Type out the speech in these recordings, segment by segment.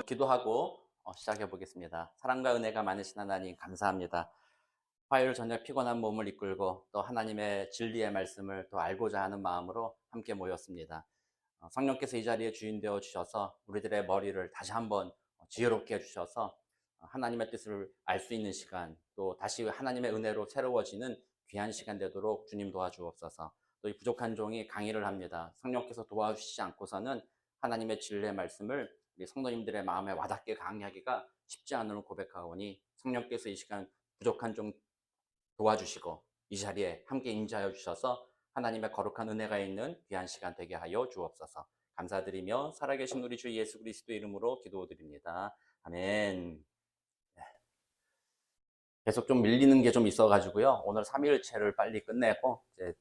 기도하고 시작해 보겠습니다. 사랑과 은혜가 많으신 하나님 감사합니다. 화요일 저녁 피곤한 몸을 이끌고 또 하나님의 진리의 말씀을 또 알고자 하는 마음으로 함께 모였습니다. 성령께서 이 자리에 주인 되어 주셔서 우리들의 머리를 다시 한번 지혜롭게 해주셔서 하나님의 뜻을 알 수 있는 시간, 또 다시 하나님의 은혜로 새로워지는 귀한 시간 되도록 주님 도와주옵소서. 또 이 부족한 종이 강의를 합니다. 성령께서 도와주시지 않고서는 하나님의 진리의 말씀을 우리 성도님들의 마음에 와닿게 강의하기가 쉽지 않음을 고백하오니, 성령께서 이 시간 부족한 종 도와주시고 이 자리에 함께 임재하여 주셔서 하나님의 거룩한 은혜가 있는 귀한 시간 되게 하여 주옵소서. 감사드리며 살아계신 우리 주 예수 그리스도 이름으로 기도드립니다. 아멘. 계속 좀 밀리는 게 좀 있어가지고요. 오늘 3일체를 빨리 끝내고 이제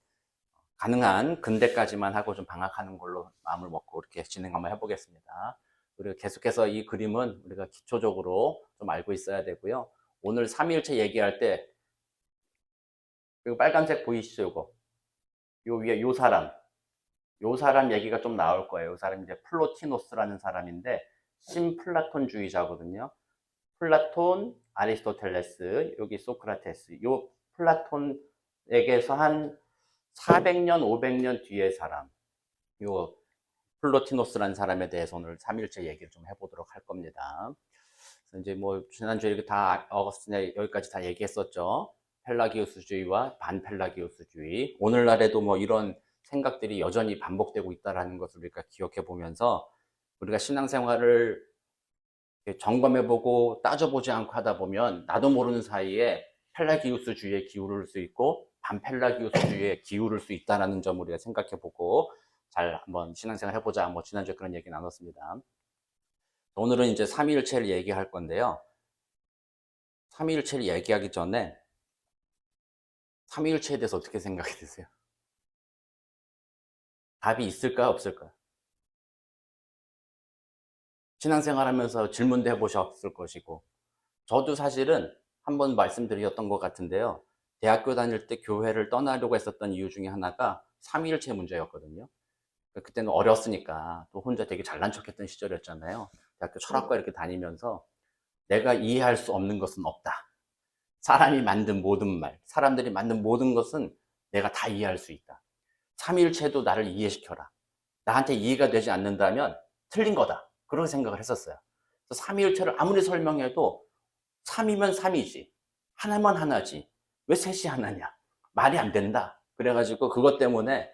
가능한 근대까지만 하고 좀 방학하는 걸로 마음을 먹고 이렇게 진행 한번 해보겠습니다. 그리고 계속해서 이 그림은 우리가 기초적으로 좀 알고 있어야 되고요. 오늘 3일체 얘기할 때, 그리고 빨간색 보이시죠? 요 위에 요 사람 얘기가 좀 나올 거예요. 요 사람이 이제 플로티노스라는 사람인데 신플라톤주의자거든요. 플라톤, 아리스토텔레스, 여기 소크라테스. 요 플라톤에게서 한 400년, 500년 뒤의 사람, 요 플로티노스라는 사람에 대해서 오늘 3일째 얘기를 좀 해보도록 할 겁니다. 이제 뭐 지난주에 이렇게 다 어거스틴에 여기까지 다 얘기했었죠. 펠라기우스주의와 반펠라기우스주의. 오늘날에도 뭐 이런 생각들이 여전히 반복되고 있다는 것을 우리가 기억해 보면서, 우리가 신앙생활을 점검해보고 따져보지 않고 하다 보면 나도 모르는 사이에 펠라기우스주의에 기울을 수 있고 반펠라기우스주의에 기울을 수 있다는 점을 우리가 생각해보고 잘 한번 신앙생활 해보자. 뭐 지난주에 그런 얘기 나눴습니다. 오늘은 이제 삼위일체를 얘기할 건데요. 삼위일체를 얘기하기 전에 삼위일체에 대해서 어떻게 생각이 드세요? 답이 있을까 없을까? 신앙생활 하면서 질문도 해보셨을 것이고, 저도 사실은 한번 말씀드렸던 것 같은데요. 대학교 다닐 때 교회를 떠나려고 했었던 이유 중에 하나가 삼위일체 문제였거든요. 그때는 어렸으니까 또 혼자 되게 잘난 척했던 시절이었잖아요. 대학교 철학과 이렇게 다니면서 내가 이해할 수 없는 것은 없다. 사람이 만든 모든 말, 사람들이 만든 모든 것은 내가 다 이해할 수 있다. 삼위일체도 나를 이해시켜라. 나한테 이해가 되지 않는다면 틀린 거다. 그렇게 생각을 했었어요. 그래서 삼위일체를 아무리 설명해도 3이면 3이지. 하나면 하나지. 왜 셋이 하나냐? 말이 안 된다. 그래가지고 그것 때문에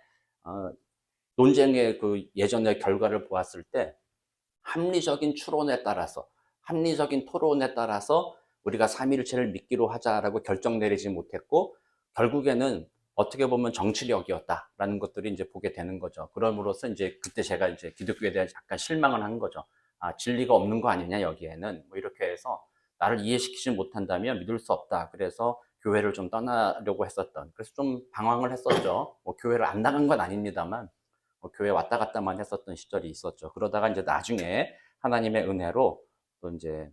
논쟁의 그 예전의 결과를 보았을 때 합리적인 추론에 따라서, 합리적인 토론에 따라서 우리가 삼위일체를 믿기로 하자라고 결정 내리지 못했고, 결국에는 어떻게 보면 정치력이었다라는 것들이 이제 보게 되는 거죠. 그럼으로써 이제 그때 제가 이제 기독교에 대한 약간 실망을 한 거죠. 아, 진리가 없는 거 아니냐, 여기에는. 뭐 이렇게 해서 나를 이해시키지 못한다면 믿을 수 없다. 그래서 교회를 좀 떠나려고 했었던, 그래서 좀 방황을 했었죠. 뭐 교회를 안 나간 건 아닙니다만 교회 왔다 갔다만 했었던 시절이 있었죠. 그러다가 이제 나중에 하나님의 은혜로 또 이제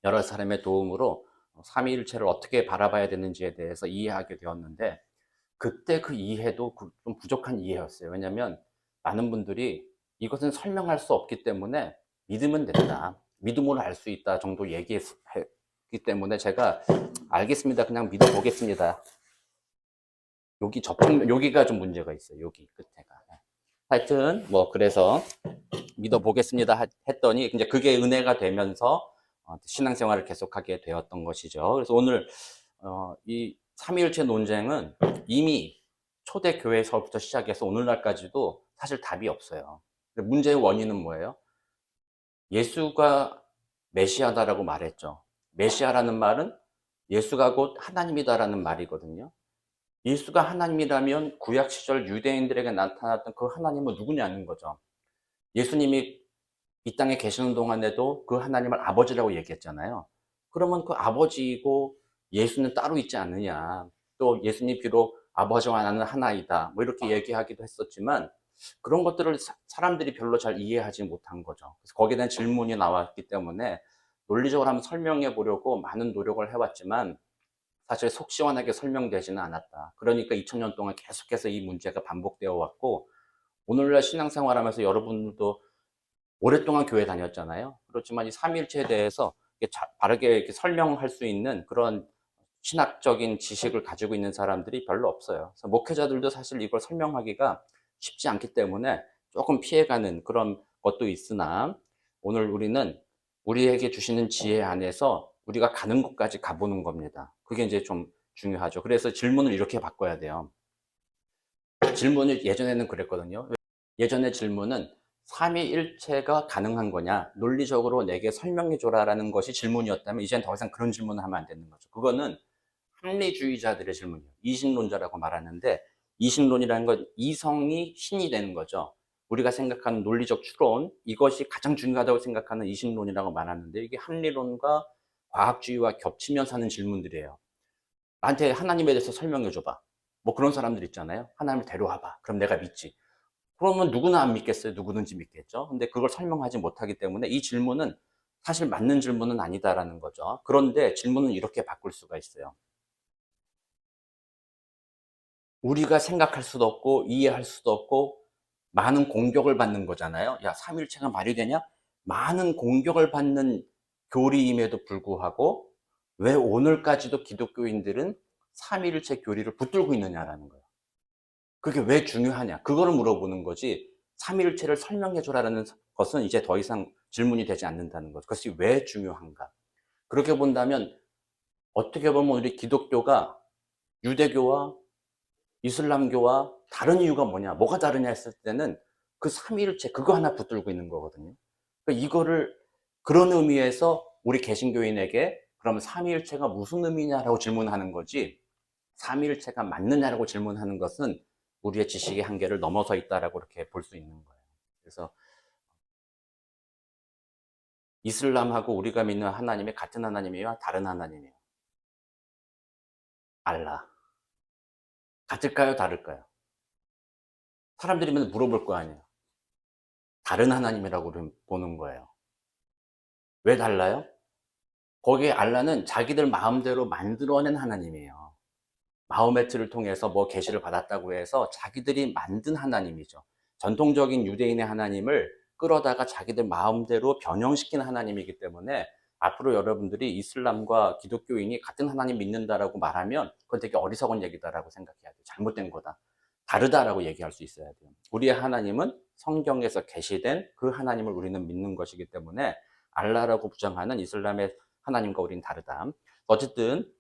여러 사람의 도움으로 삼위일체를 어떻게 바라봐야 되는지에 대해서 이해하게 되었는데, 그때 그 이해도 좀 부족한 이해였어요. 왜냐하면 많은 분들이 이것은 설명할 수 없기 때문에 믿으면 된다, 믿음으로 알 수 있다 정도 얘기했기 때문에 제가 알겠습니다, 그냥 믿어보겠습니다. 여기가 좀 문제가 있어요. 여기 끝에가. 하여튼 뭐 그래서 믿어보겠습니다 했더니 이제 그게 은혜가 되면서 신앙생활을 계속하게 되었던 것이죠. 그래서 오늘 이 삼위일체 논쟁은 이미 초대교회에서부터 시작해서 오늘날까지도 사실 답이 없어요. 문제의 원인은 뭐예요? 예수가 메시아다라고 말했죠. 메시아라는 말은 예수가 곧 하나님이다라는 말이거든요. 예수가 하나님이라면 구약 시절 유대인들에게 나타났던 그 하나님은 누구냐는 거죠. 예수님이 이 땅에 계시는 동안에도 그 하나님을 아버지라고 얘기했잖아요. 그러면 그 아버지이고 예수는 따로 있지 않느냐. 또 예수님 비록 아버지와 나는 하나이다, 뭐 이렇게 얘기하기도 했었지만 그런 것들을 사람들이 별로 잘 이해하지 못한 거죠. 그래서 거기에 대한 질문이 나왔기 때문에 논리적으로 한번 설명해 보려고 많은 노력을 해왔지만 사실 속 시원하게 설명되지는 않았다. 그러니까 2000년 동안 계속해서 이 문제가 반복되어 왔고, 오늘날 신앙생활하면서 여러분도 오랫동안 교회 다녔잖아요. 그렇지만 이 삼위일체에 대해서 바르게 이렇게 설명할 수 있는 그런 신학적인 지식을 가지고 있는 사람들이 별로 없어요. 그래서 목회자들도 사실 이걸 설명하기가 쉽지 않기 때문에 조금 피해가는 그런 것도 있으나, 오늘 우리는 우리에게 주시는 지혜 안에서 우리가 가는 곳까지 가보는 겁니다. 그게 이제 좀 중요하죠. 그래서 질문을 이렇게 바꿔야 돼요. 질문을 예전에는 그랬거든요. 예전에 질문은 삼위일체가 가능한 거냐, 논리적으로 내게 설명해 줘라라는 것이 질문이었다면, 이제는 더 이상 그런 질문을 하면 안 되는 거죠. 그거는 합리주의자들의 질문이에요. 이신론자라고 말하는데, 이신론이라는 건 이성이 신이 되는 거죠. 우리가 생각하는 논리적 추론, 이것이 가장 중요하다고 생각하는 이신론이라고 말하는데, 이게 합리론과 과학주의와 겹치면서 하는 질문들이에요. 나한테 하나님에 대해서 설명해 줘봐. 뭐 그런 사람들 있잖아요. 하나님을 데려와봐. 그럼 내가 믿지. 그러면 누구나 안 믿겠어요. 누구든지 믿겠죠. 근데 그걸 설명하지 못하기 때문에 이 질문은 사실 맞는 질문은 아니다라는 거죠. 그런데 질문은 이렇게 바꿀 수가 있어요. 우리가 생각할 수도 없고 이해할 수도 없고 많은 공격을 받는 거잖아요. 야, 삼일체가 말이 되냐? 많은 공격을 받는 교리임에도 불구하고 왜 오늘까지도 기독교인들은 삼일체 교리를 붙들고 있느냐라는 거예요. 그게 왜 중요하냐? 그거를 물어보는 거지. 삼일체를 설명해 줘라는 것은 이제 더 이상 질문이 되지 않는다는 거죠. 그것이 왜 중요한가? 그렇게 본다면 어떻게 보면 우리 기독교가 유대교와 이슬람교와 다른 이유가 뭐냐? 뭐가 다르냐 했을 때는 그 삼위일체 그거 하나 붙들고 있는 거거든요. 그러니까 이거를 그런 의미에서 우리 개신교인에게 그럼 삼위일체가 무슨 의미냐라고 질문하는 거지, 삼위일체가 맞느냐라고 질문하는 것은 우리의 지식의 한계를 넘어서 있다라고 이렇게 볼 수 있는 거예요. 그래서 이슬람하고 우리가 믿는 하나님이 같은 하나님이에요? 다른 하나님이에요? 알라. 같을까요? 다를까요? 사람들이 맨날 물어볼 거 아니에요. 다른 하나님이라고 보는 거예요. 왜 달라요? 거기에 알라는 자기들 마음대로 만들어낸 하나님이에요. 마호메트를 통해서 뭐 계시를 받았다고 해서 자기들이 만든 하나님이죠. 전통적인 유대인의 하나님을 끌어다가 자기들 마음대로 변형시킨 하나님이기 때문에 앞으로 여러분들이 이슬람과 기독교인이 같은 하나님 믿는다라고 말하면 그건 되게 어리석은 얘기다라고 생각해야 돼요. 잘못된 거다. 다르다라고 얘기할 수 있어야 돼요. 우리의 하나님은 성경에서 계시된 그 하나님을 우리는 믿는 것이기 때문에 알라라고 부정하는 이슬람의 하나님과 우리는 다르다. 어쨌든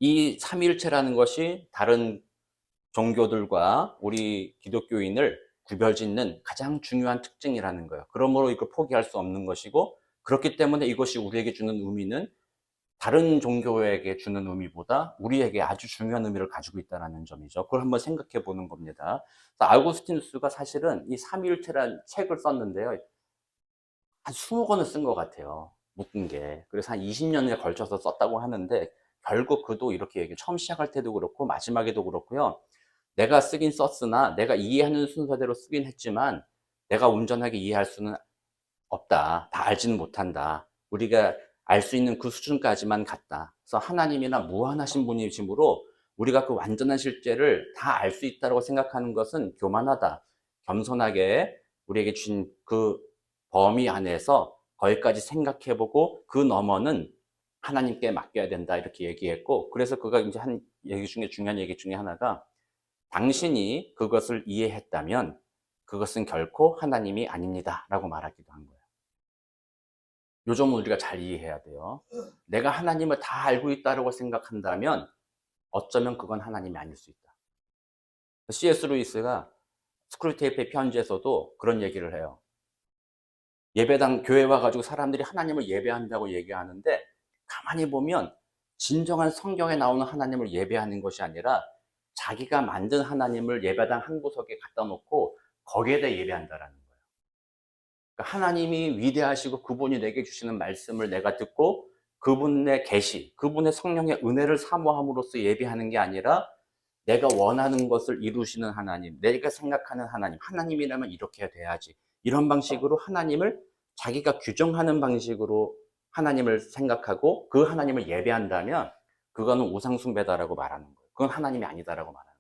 이 삼위일체라는 것이 다른 종교들과 우리 기독교인을 구별짓는 가장 중요한 특징이라는 거예요. 그러므로 이걸 포기할 수 없는 것이고, 그렇기 때문에 이것이 우리에게 주는 의미는 다른 종교에게 주는 의미보다 우리에게 아주 중요한 의미를 가지고 있다는 점이죠. 그걸 한번 생각해 보는 겁니다. 아우구스티누스가 사실은 이 삼위일체라는 책을 썼는데요. 한 20권을 쓴 것 같아요. 묶은 게. 그래서 한 20년에 걸쳐서 썼다고 하는데, 결국 그도 이렇게 얘기, 처음 시작할 때도 그렇고 마지막에도 그렇고요. 내가 쓰긴 썼으나 내가 이해하는 순서대로 쓰긴 했지만 내가 온전하게 이해할 수는 없다. 다 알지는 못한다. 우리가 알 수 있는 그 수준까지만 갔다. 그래서 하나님이나 무한하신 분이시므로 우리가 그 완전한 실제를 다 알 수 있다고 생각하는 것은 교만하다. 겸손하게 우리에게 주신 그 범위 안에서 거기까지 생각해보고 그 너머는 하나님께 맡겨야 된다. 이렇게 얘기했고, 그래서 그가 이제 한 얘기 중에 중요한 얘기 중에 하나가, 당신이 그것을 이해했다면 그것은 결코 하나님이 아닙니다. 라고 말하기도 한 거예요. 요 점은 우리가 잘 이해해야 돼요. 내가 하나님을 다 알고 있다고 생각한다면 어쩌면 그건 하나님이 아닐 수 있다. C.S. 루이스가 스크루테이프의 편지에서도 그런 얘기를 해요. 예배당 교회 와가지고 사람들이 하나님을 예배한다고 얘기하는데, 가만히 보면 진정한 성경에 나오는 하나님을 예배하는 것이 아니라 자기가 만든 하나님을 예배당 한 구석에 갖다 놓고 거기에 대해 예배한다라는 거예요. 그러니까 하나님이 위대하시고 그분이 내게 주시는 말씀을 내가 듣고 그분의 계시, 그분의 성령의 은혜를 사모함으로써 예배하는 게 아니라 내가 원하는 것을 이루시는 하나님, 내가 생각하는 하나님, 하나님이라면 이렇게 돼야지, 이런 방식으로 하나님을 자기가 규정하는 방식으로 하나님을 생각하고 그 하나님을 예배한다면 그거는 우상숭배다라고 말하는 거예요. 그건 하나님이 아니다라고 말하는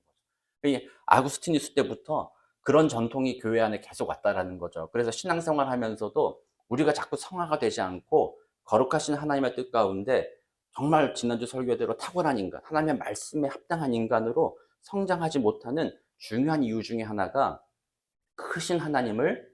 거죠. 아구스티누스 때부터 그런 전통이 교회 안에 계속 왔다라는 거죠. 그래서 신앙생활 하면서도 우리가 자꾸 성화가 되지 않고 거룩하신 하나님의 뜻 가운데 정말 지난주 설교대로 탁월한 인간, 하나님의 말씀에 합당한 인간으로 성장하지 못하는 중요한 이유 중에 하나가 크신 하나님을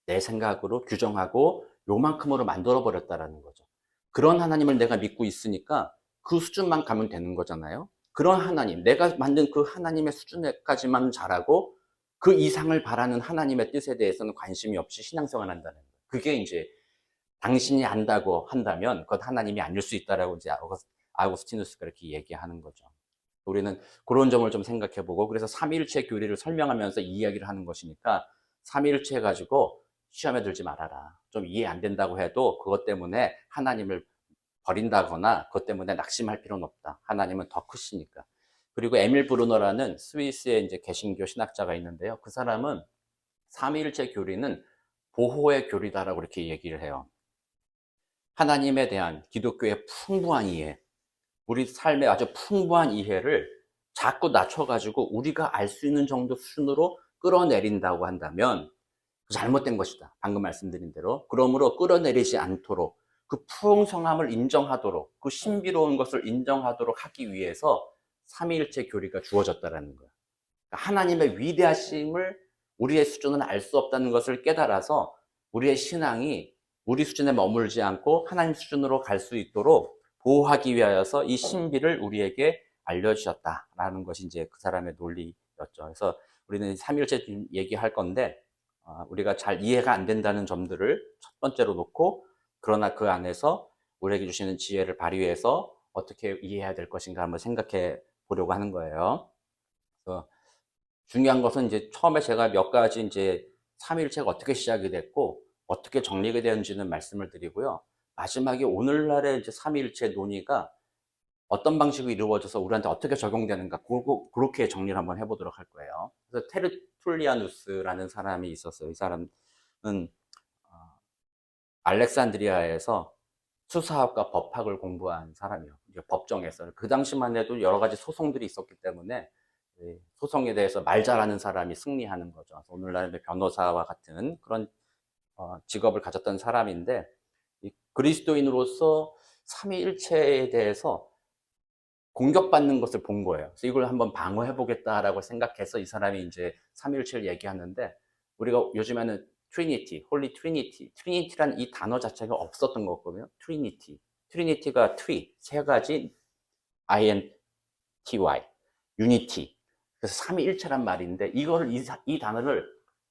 내 생각으로 규정하고 요만큼으로 만들어 버렸다라는 거죠. 그런 하나님을 내가 믿고 있으니까 그 수준만 가면 되는 거잖아요. 그런 하나님, 내가 만든 그 하나님의 수준까지만 잘하고 그 이상을 바라는 하나님의 뜻에 대해서는 관심이 없이 신앙생활을 한다는 거예요. 그게 이제 당신이 안다고 한다면 그것 하나님이 아닐 수 있다라고 이제 아우구스티누스가 이렇게 얘기하는 거죠. 우리는 그런 점을 좀 생각해 보고, 그래서 삼위일체 교리를 설명하면서 이 이야기를 하는 것이니까 삼위일체 가지고 시험에 들지 말아라. 좀 이해 안 된다고 해도 그것 때문에 하나님을 버린다거나 그것 때문에 낙심할 필요는 없다. 하나님은 더 크시니까. 그리고 에밀 브루너라는 스위스의 이제 개신교 신학자가 있는데요. 그 사람은 삼위일체 교리는 보호의 교리다라고 이렇게 얘기를 해요. 하나님에 대한 기독교의 풍부한 이해, 우리 삶의 아주 풍부한 이해를 자꾸 낮춰가지고 우리가 알 수 있는 정도 수준으로 끌어내린다고 한다면 잘못된 것이다. 방금 말씀드린 대로. 그러므로 끌어내리지 않도록, 그 풍성함을 인정하도록, 그 신비로운 것을 인정하도록 하기 위해서 삼위일체 교리가 주어졌다는 거예요. 하나님의 위대하심을 우리의 수준은 알 수 없다는 것을 깨달아서 우리의 신앙이 우리 수준에 머물지 않고 하나님 수준으로 갈 수 있도록 보호하기 위하여서 이 신비를 우리에게 알려주셨다라는 것이 이제 그 사람의 논리였죠. 그래서 우리는 삼위일체 얘기할 건데 우리가 잘 이해가 안 된다는 점들을 첫 번째로 놓고, 그러나 그 안에서 우리에게 주시는 지혜를 발휘해서 어떻게 이해해야 될 것인가 한번 생각해 보려고 하는 거예요. 그래서 중요한 것은 이제 처음에 제가 몇 가지 이제 삼위일체가 어떻게 시작이 됐고 어떻게 정리가 되었는지는 말씀을 드리고요. 마지막에 오늘날의 이제 삼위일체 논의가 어떤 방식으로 이루어져서 우리한테 어떻게 적용되는가, 그렇게 정리를 한번 해보도록 할 거예요. 그래서 테르툴리아누스라는 사람이 있었어요. 이 사람은 알렉산드리아에서 수사학과 법학을 공부한 사람이요. 이제 법정에서 그 당시만 해도 여러 가지 소송들이 있었기 때문에 소송에 대해서 말 잘하는 사람이 승리하는 거죠. 오늘날의 변호사와 같은 그런 직업을 가졌던 사람인데, 그리스도인으로서 삼위일체에 대해서 공격받는 것을 본 거예요. 그래서 이걸 한번 방어해 보겠다라고 생각해서 이 사람이 이제 삼위일체를 얘기하는데, 우리가 요즘에는 트리니티, 홀리 트리니티, 트리니티란 이 단어 자체가 없었던 거거든요. 트리니티, 트리니티가 트리, 세 가지, INTY, 유니티. 그래서 삼위일체란 말인데 이거를 이 단어를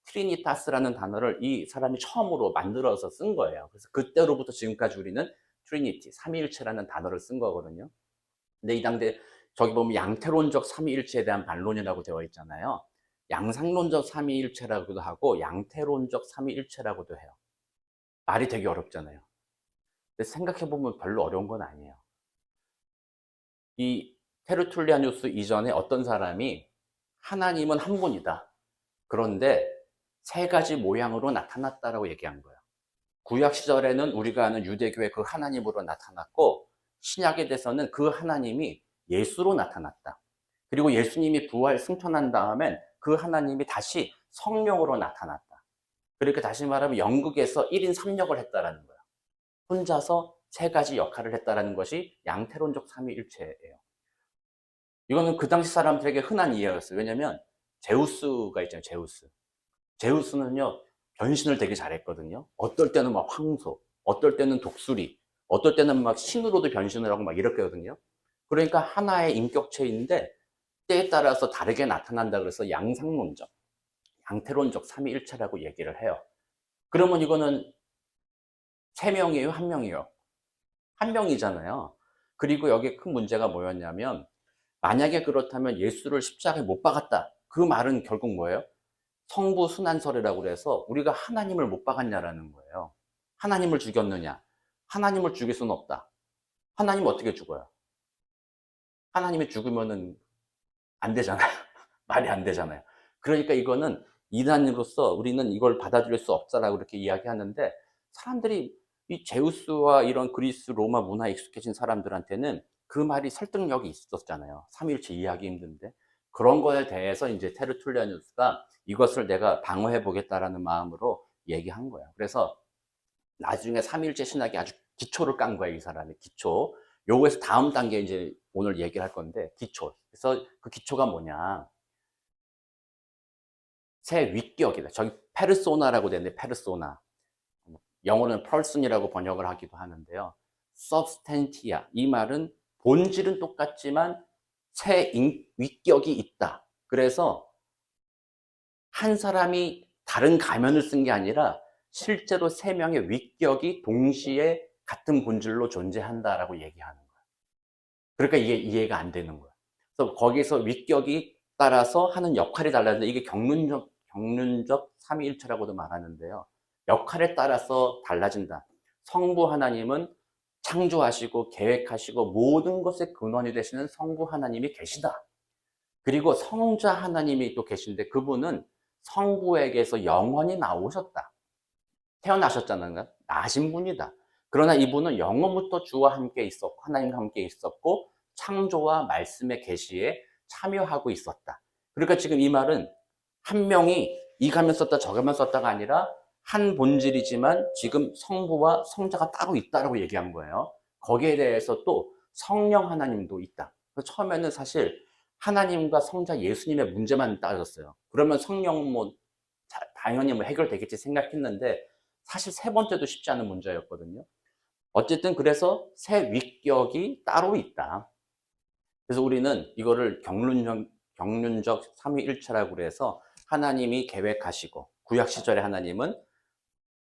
트리니타스라는 단어를 이 사람이 처음으로 만들어서 쓴 거예요. 그래서 그때로부터 지금까지 우리는 트리니티, 삼위일체라는 단어를 쓴 거거든요. 근데 이 당대 저기 보면 양태론적 삼위일체에 대한 반론이라고 되어 있잖아요. 양상론적 삼위일체라고도 하고 양태론적 삼위일체라고도 해요. 말이 되게 어렵잖아요. 근데 생각해보면 별로 어려운 건 아니에요. 이 테르툴리아누스 이전에 어떤 사람이 하나님은 한 분이다. 그런데 세 가지 모양으로 나타났다라고 얘기한 거예요. 구약 시절에는 우리가 아는 유대교의 그 하나님으로 나타났고, 신약에 대해서는 그 하나님이 예수로 나타났다. 그리고 예수님이 부활 승천한 다음엔 그 하나님이 다시 성령으로 나타났다. 그렇게 다시 말하면 영국에서 1인 3역을 했다라는 거예요. 혼자서 세 가지 역할을 했다라는 것이 양태론적 삼위일체예요. 이거는 그 당시 사람들에게 흔한 이해였어요. 왜냐면 제우스가 있잖아요. 제우스는요 변신을 되게 잘했거든요. 어떨 때는 막 황소, 어떨 때는 독수리, 어떨 때는 막 신으로도 변신을 하고 막 이랬거든요. 그러니까 하나의 인격체인데 때에 따라서 다르게 나타난다 그래서 양상론적, 양태론적 삼위일체라고 얘기를 해요. 그러면 이거는 세 명이에요, 한 명이에요? 한 명이잖아요. 그리고 여기에 큰 문제가 뭐였냐면, 만약에 그렇다면 예수를 십자가에 못 박았다. 그 말은 결국 뭐예요? 성부 순환설이라고 그래서 우리가 하나님을 못 박았냐라는 거예요. 하나님을 죽였느냐? 하나님을 죽일 수는 없다. 하나님 어떻게 죽어요? 하나님이 죽으면은 안 되잖아요. 말이 안 되잖아요. 그러니까 이거는 이단으로서 우리는 이걸 받아들일 수 없다라고 이렇게 이야기하는데, 사람들이 이 제우스와 이런 그리스 로마 문화에 익숙해진 사람들한테는 그 말이 설득력이 있었잖아요. 삼위일체 이해하기 힘든데. 그런 거에 대해서 이제 테르툴리아누스가 이것을 내가 방어해 보겠다라는 마음으로 얘기한 거예요. 그래서 나중에 삼위일체 신학이 아주 기초를 깐 거예요, 이 사람이. 기초. 요거에서 다음 단계 이제 오늘 얘기를 할 건데, 기초. 그래서 그 기초가 뭐냐. 새 위격이다. 저기 페르소나라고 되는데, 페르소나. 영어로는 펄슨이라고 번역을 하기도 하는데요. substantia. 이 말은 본질은 똑같지만 새 위격이 있다. 그래서 한 사람이 다른 가면을 쓴 게 아니라 실제로 세 명의 위격이 동시에 같은 본질로 존재한다라고 얘기하는 거예요. 그러니까 이게 이해가 안 되는 거예요. 그래서 거기서 위격이 따라서 하는 역할이 달라지는데 이게 경륜적 삼위일체라고도 말하는데요. 역할에 따라서 달라진다. 성부 하나님은 창조하시고 계획하시고 모든 것의 근원이 되시는 성부 하나님이 계시다. 그리고 성자 하나님이 또 계신데 그분은 성부에게서 영원히 나오셨다. 태어나셨잖아요. 나신 분이다. 그러나 이분은 영원부터 주와 함께 있었고 하나님과 함께 있었고 창조와 말씀의 계시에 참여하고 있었다. 그러니까 지금 이 말은 한 명이 이 가면 썼다 저 가면 썼다가 아니라 한 본질이지만 지금 성부와 성자가 따로 있다라고 얘기한 거예요. 거기에 대해서 또 성령 하나님도 있다. 처음에는 사실 하나님과 성자 예수님의 문제만 따졌어요. 그러면 성령은 뭐 당연히 뭐 해결되겠지 생각했는데 사실 세 번째도 쉽지 않은 문제였거든요. 어쨌든 그래서 새 위격이 따로 있다. 그래서 우리는 이거를 경륜적 삼위일체라고 그래서 하나님이 계획하시고 구약 시절의 하나님은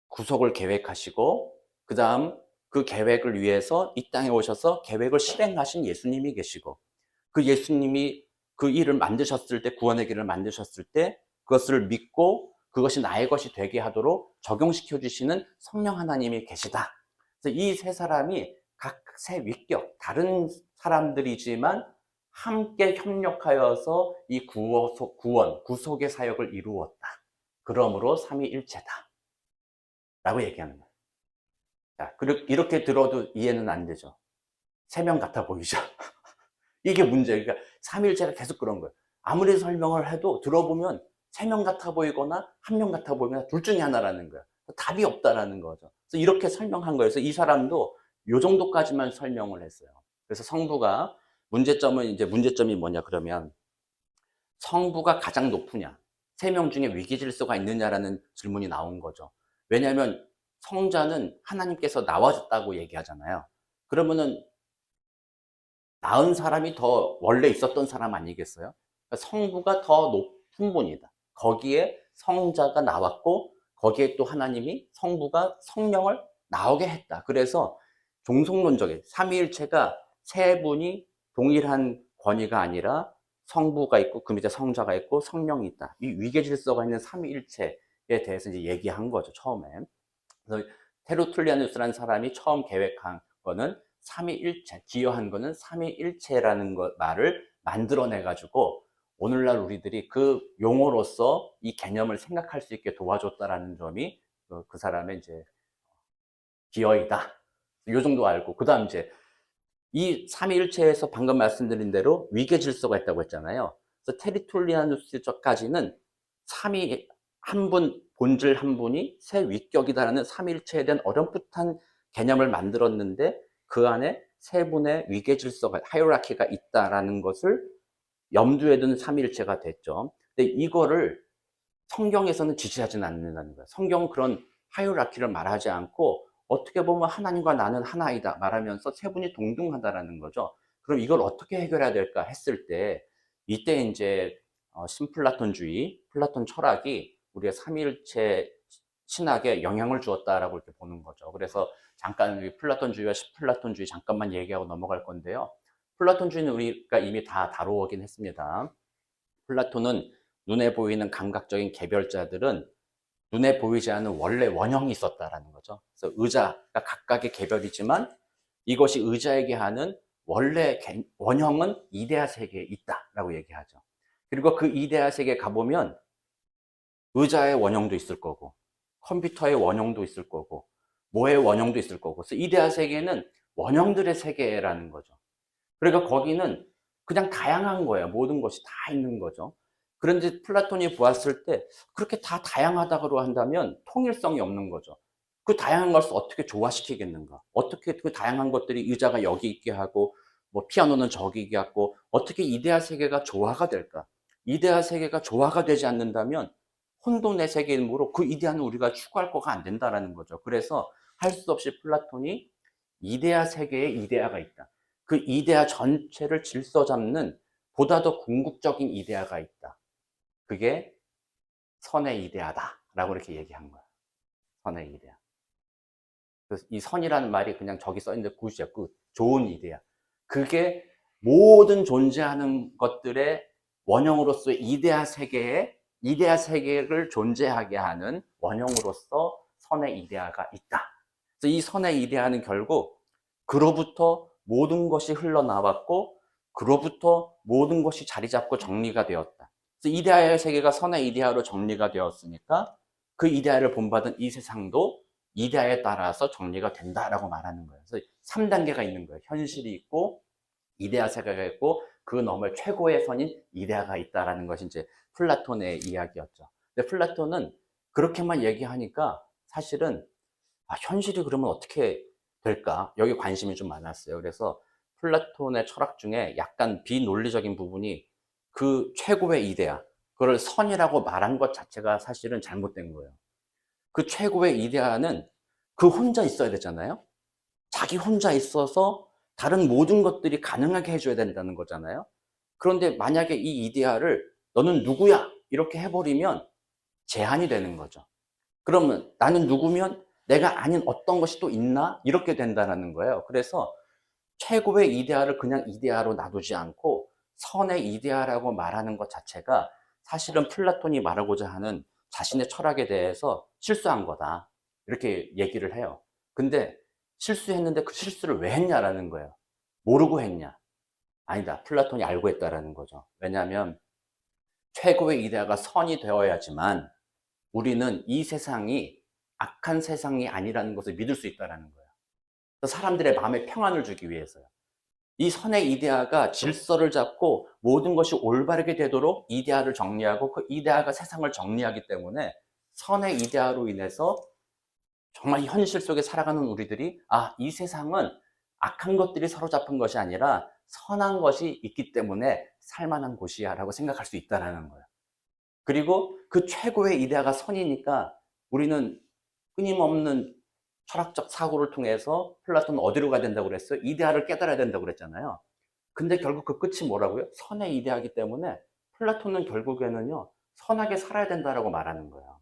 구속을 계획하시고 그 다음 그 계획을 위해서 이 땅에 오셔서 계획을 실행하신 예수님이 계시고 그 예수님이 그 일을 만드셨을 때 구원의 길을 만드셨을 때 그것을 믿고 그것이 나의 것이 되게 하도록 적용시켜 주시는 성령 하나님이 계시다. 그래서 이 세 사람이 각 세 위격 다른 사람들이지만 함께 협력하여서 이 구속의 사역을 이루었다. 그러므로 삼위일체다. 라고 얘기하는 거예요. 자, 이렇게 들어도 이해는 안 되죠. 세 명 같아 보이죠. 이게 문제예요. 그러니까 삼위일체가 계속 그런 거예요. 아무리 설명을 해도 들어보면 세 명 같아 보이거나 한 명 같아 보이거나 둘 중에 하나라는 거예요. 답이 없다라는 거죠. 그래서 이렇게 설명한 거예요. 그래서 이 사람도 요 정도까지만 설명을 했어요. 그래서 성부가 문제점이 뭐냐 그러면 성부가 가장 높으냐? 세 명 중에 위기질서가 있느냐라는 질문이 나온 거죠. 왜냐하면 성자는 하나님께서 나와줬다고 얘기하잖아요. 그러면은 낳은 사람이 더 원래 있었던 사람 아니겠어요? 그러니까 성부가 더 높은 분이다. 거기에 성자가 나왔고 거기에 또 하나님이 성부가 성령을 나오게 했다. 그래서 종속론적인 삼위일체가 세 분이 동일한 권위가 아니라 성부가 있고 그 밑에 성자가 있고 성령이 있다. 이 위계질서가 있는 삼위일체에 대해서 이제 얘기한 거죠, 처음에. 그래서 테르툴리아누스라는 사람이 처음 계획한 거는 삼위일체, 기여한 거는 삼위일체라는 말을 만들어내가지고 오늘날 우리들이 그 용어로서 이 개념을 생각할 수 있게 도와줬다라는 점이 그 사람의 이제 기여이다. 요 정도 알고 그 다음 이제 이 삼위일체에서 방금 말씀드린 대로 위계 질서가 있다고 했잖아요. 그래서 테리톨리아누스까지는 삼위 한 분, 본질 한 분이 새 위격이다라는 삼위일체에 대한 어렴풋한 개념을 만들었는데 그 안에 세 분의 위계 질서가 하이라키가 있다라는 것을 염두에 둔 삼위일체가 됐죠. 근데 이거를 성경에서는 지지하지는 않는다는 거예요. 성경은 그런 하이라키를 말하지 않고 어떻게 보면 하나님과 나는 하나이다 말하면서 세 분이 동등하다라는 거죠. 그럼 이걸 어떻게 해결해야 될까 했을 때 이때 이제 신플라톤주의, 플라톤 철학이 우리의 삼위일체 신학에 영향을 주었다라고 이렇게 보는 거죠. 그래서 잠깐 플라톤주의와 신플라톤주의 잠깐만 얘기하고 넘어갈 건데요. 플라톤주의는 우리가 이미 다 다루긴 했습니다. 플라톤은 눈에 보이는 감각적인 개별자들은 눈에 보이지 않는 원래 원형이 있었다라는 거죠. 그래서 의자가 각각의 개별이지만 이것이 의자에게 하는 원래 원형은 이데아 세계에 있다라고 얘기하죠. 그리고 그 이데아 세계에 가보면 의자의 원형도 있을 거고 컴퓨터의 원형도 있을 거고 뭐의 원형도 있을 거고 그래서 이데아 세계는 원형들의 세계라는 거죠. 그러니까 거기는 그냥 다양한 거예요. 모든 것이 다 있는 거죠. 그런데 플라톤이 보았을 때 그렇게 다 다양하다고 한다면 통일성이 없는 거죠. 그 다양한 것을 어떻게 조화시키겠는가? 어떻게 그 다양한 것들이 의자가 여기 있게 하고 뭐 피아노는 저기 있게 하고 어떻게 이데아 세계가 조화가 될까? 이데아 세계가 조화가 되지 않는다면 혼돈의 세계이므로 그 이데아는 우리가 추구할 거가 안 된다라는 거죠. 그래서 할 수 없이 플라톤이 이데아 세계에 이데아가 있다. 그 이데아 전체를 질서 잡는 보다 더 궁극적인 이데아가 있다. 그게 선의 이데아다라고 이렇게 얘기한 거야. 선의 이데아. 그래서 이 선이라는 말이 그냥 저기 써 있는데 굿이야, 굿. 좋은 이데아. 그게 모든 존재하는 것들의 원형으로서의 이데아 세계를 존재하게 하는 원형으로서 선의 이데아가 있다. 그래서 이 선의 이데아는 결국 그로부터 모든 것이 흘러나왔고 그로부터 모든 것이 자리 잡고 정리가 되었다. 그래서 이데아의 세계가 선의 이데아로 정리가 되었으니까 그 이데아를 본받은 이 세상도 이데아에 따라서 정리가 된다라고 말하는 거예요. 그래서 3단계가 있는 거예요. 현실이 있고 이데아 세계가 있고 그 너머에 최고의 선인 이데아가 있다라는 것이 이제 플라톤의 이야기였죠. 근데 플라톤은 그렇게만 얘기하니까 사실은 현실이 그러면 어떻게 될까? 여기 관심이 좀 많았어요. 그래서 플라톤의 철학 중에 약간 비논리적인 부분이 그 최고의 이데아, 그걸 선이라고 말한 것 자체가 사실은 잘못된 거예요. 그 최고의 이데아는 그 혼자 있어야 되잖아요. 자기 혼자 있어서 다른 모든 것들이 가능하게 해줘야 된다는 거잖아요. 그런데 만약에 이 이데아를 너는 누구야? 이렇게 해버리면 제한이 되는 거죠. 그러면 나는 누구면 내가 아닌 어떤 것이 또 있나? 이렇게 된다는 거예요. 그래서 최고의 이데아를 그냥 이데아로 놔두지 않고 선의 이데아라고 말하는 것 자체가 사실은 플라톤이 말하고자 하는 자신의 철학에 대해서 실수한 거다. 이렇게 얘기를 해요. 근데 실수했는데 그 실수를 왜 했냐라는 거예요. 모르고 했냐? 아니다. 플라톤이 알고 했다라는 거죠. 왜냐하면 최고의 이데아가 선이 되어야지만 우리는 이 세상이 악한 세상이 아니라는 것을 믿을 수 있다는 거예요. 사람들의 마음에 평안을 주기 위해서요. 이 선의 이데아가 질서를 잡고 모든 것이 올바르게 되도록 이데아를 정리하고 그 이데아가 세상을 정리하기 때문에 선의 이데아로 인해서 정말 현실 속에 살아가는 우리들이 이 세상은 악한 것들이 사로잡힌 것이 아니라 선한 것이 있기 때문에 살만한 곳이야 라고 생각할 수 있다는 거예요. 그리고 그 최고의 이데아가 선이니까 우리는 끊임없는 철학적 사고를 통해서 플라톤은 어디로 가야 된다고 그랬어요? 이데아를 깨달아야 된다고 그랬잖아요. 근데 결국 그 끝이 뭐라고요? 선의 이데아이기 때문에 플라톤은 결국에는요, 선하게 살아야 된다라고 말하는 거예요.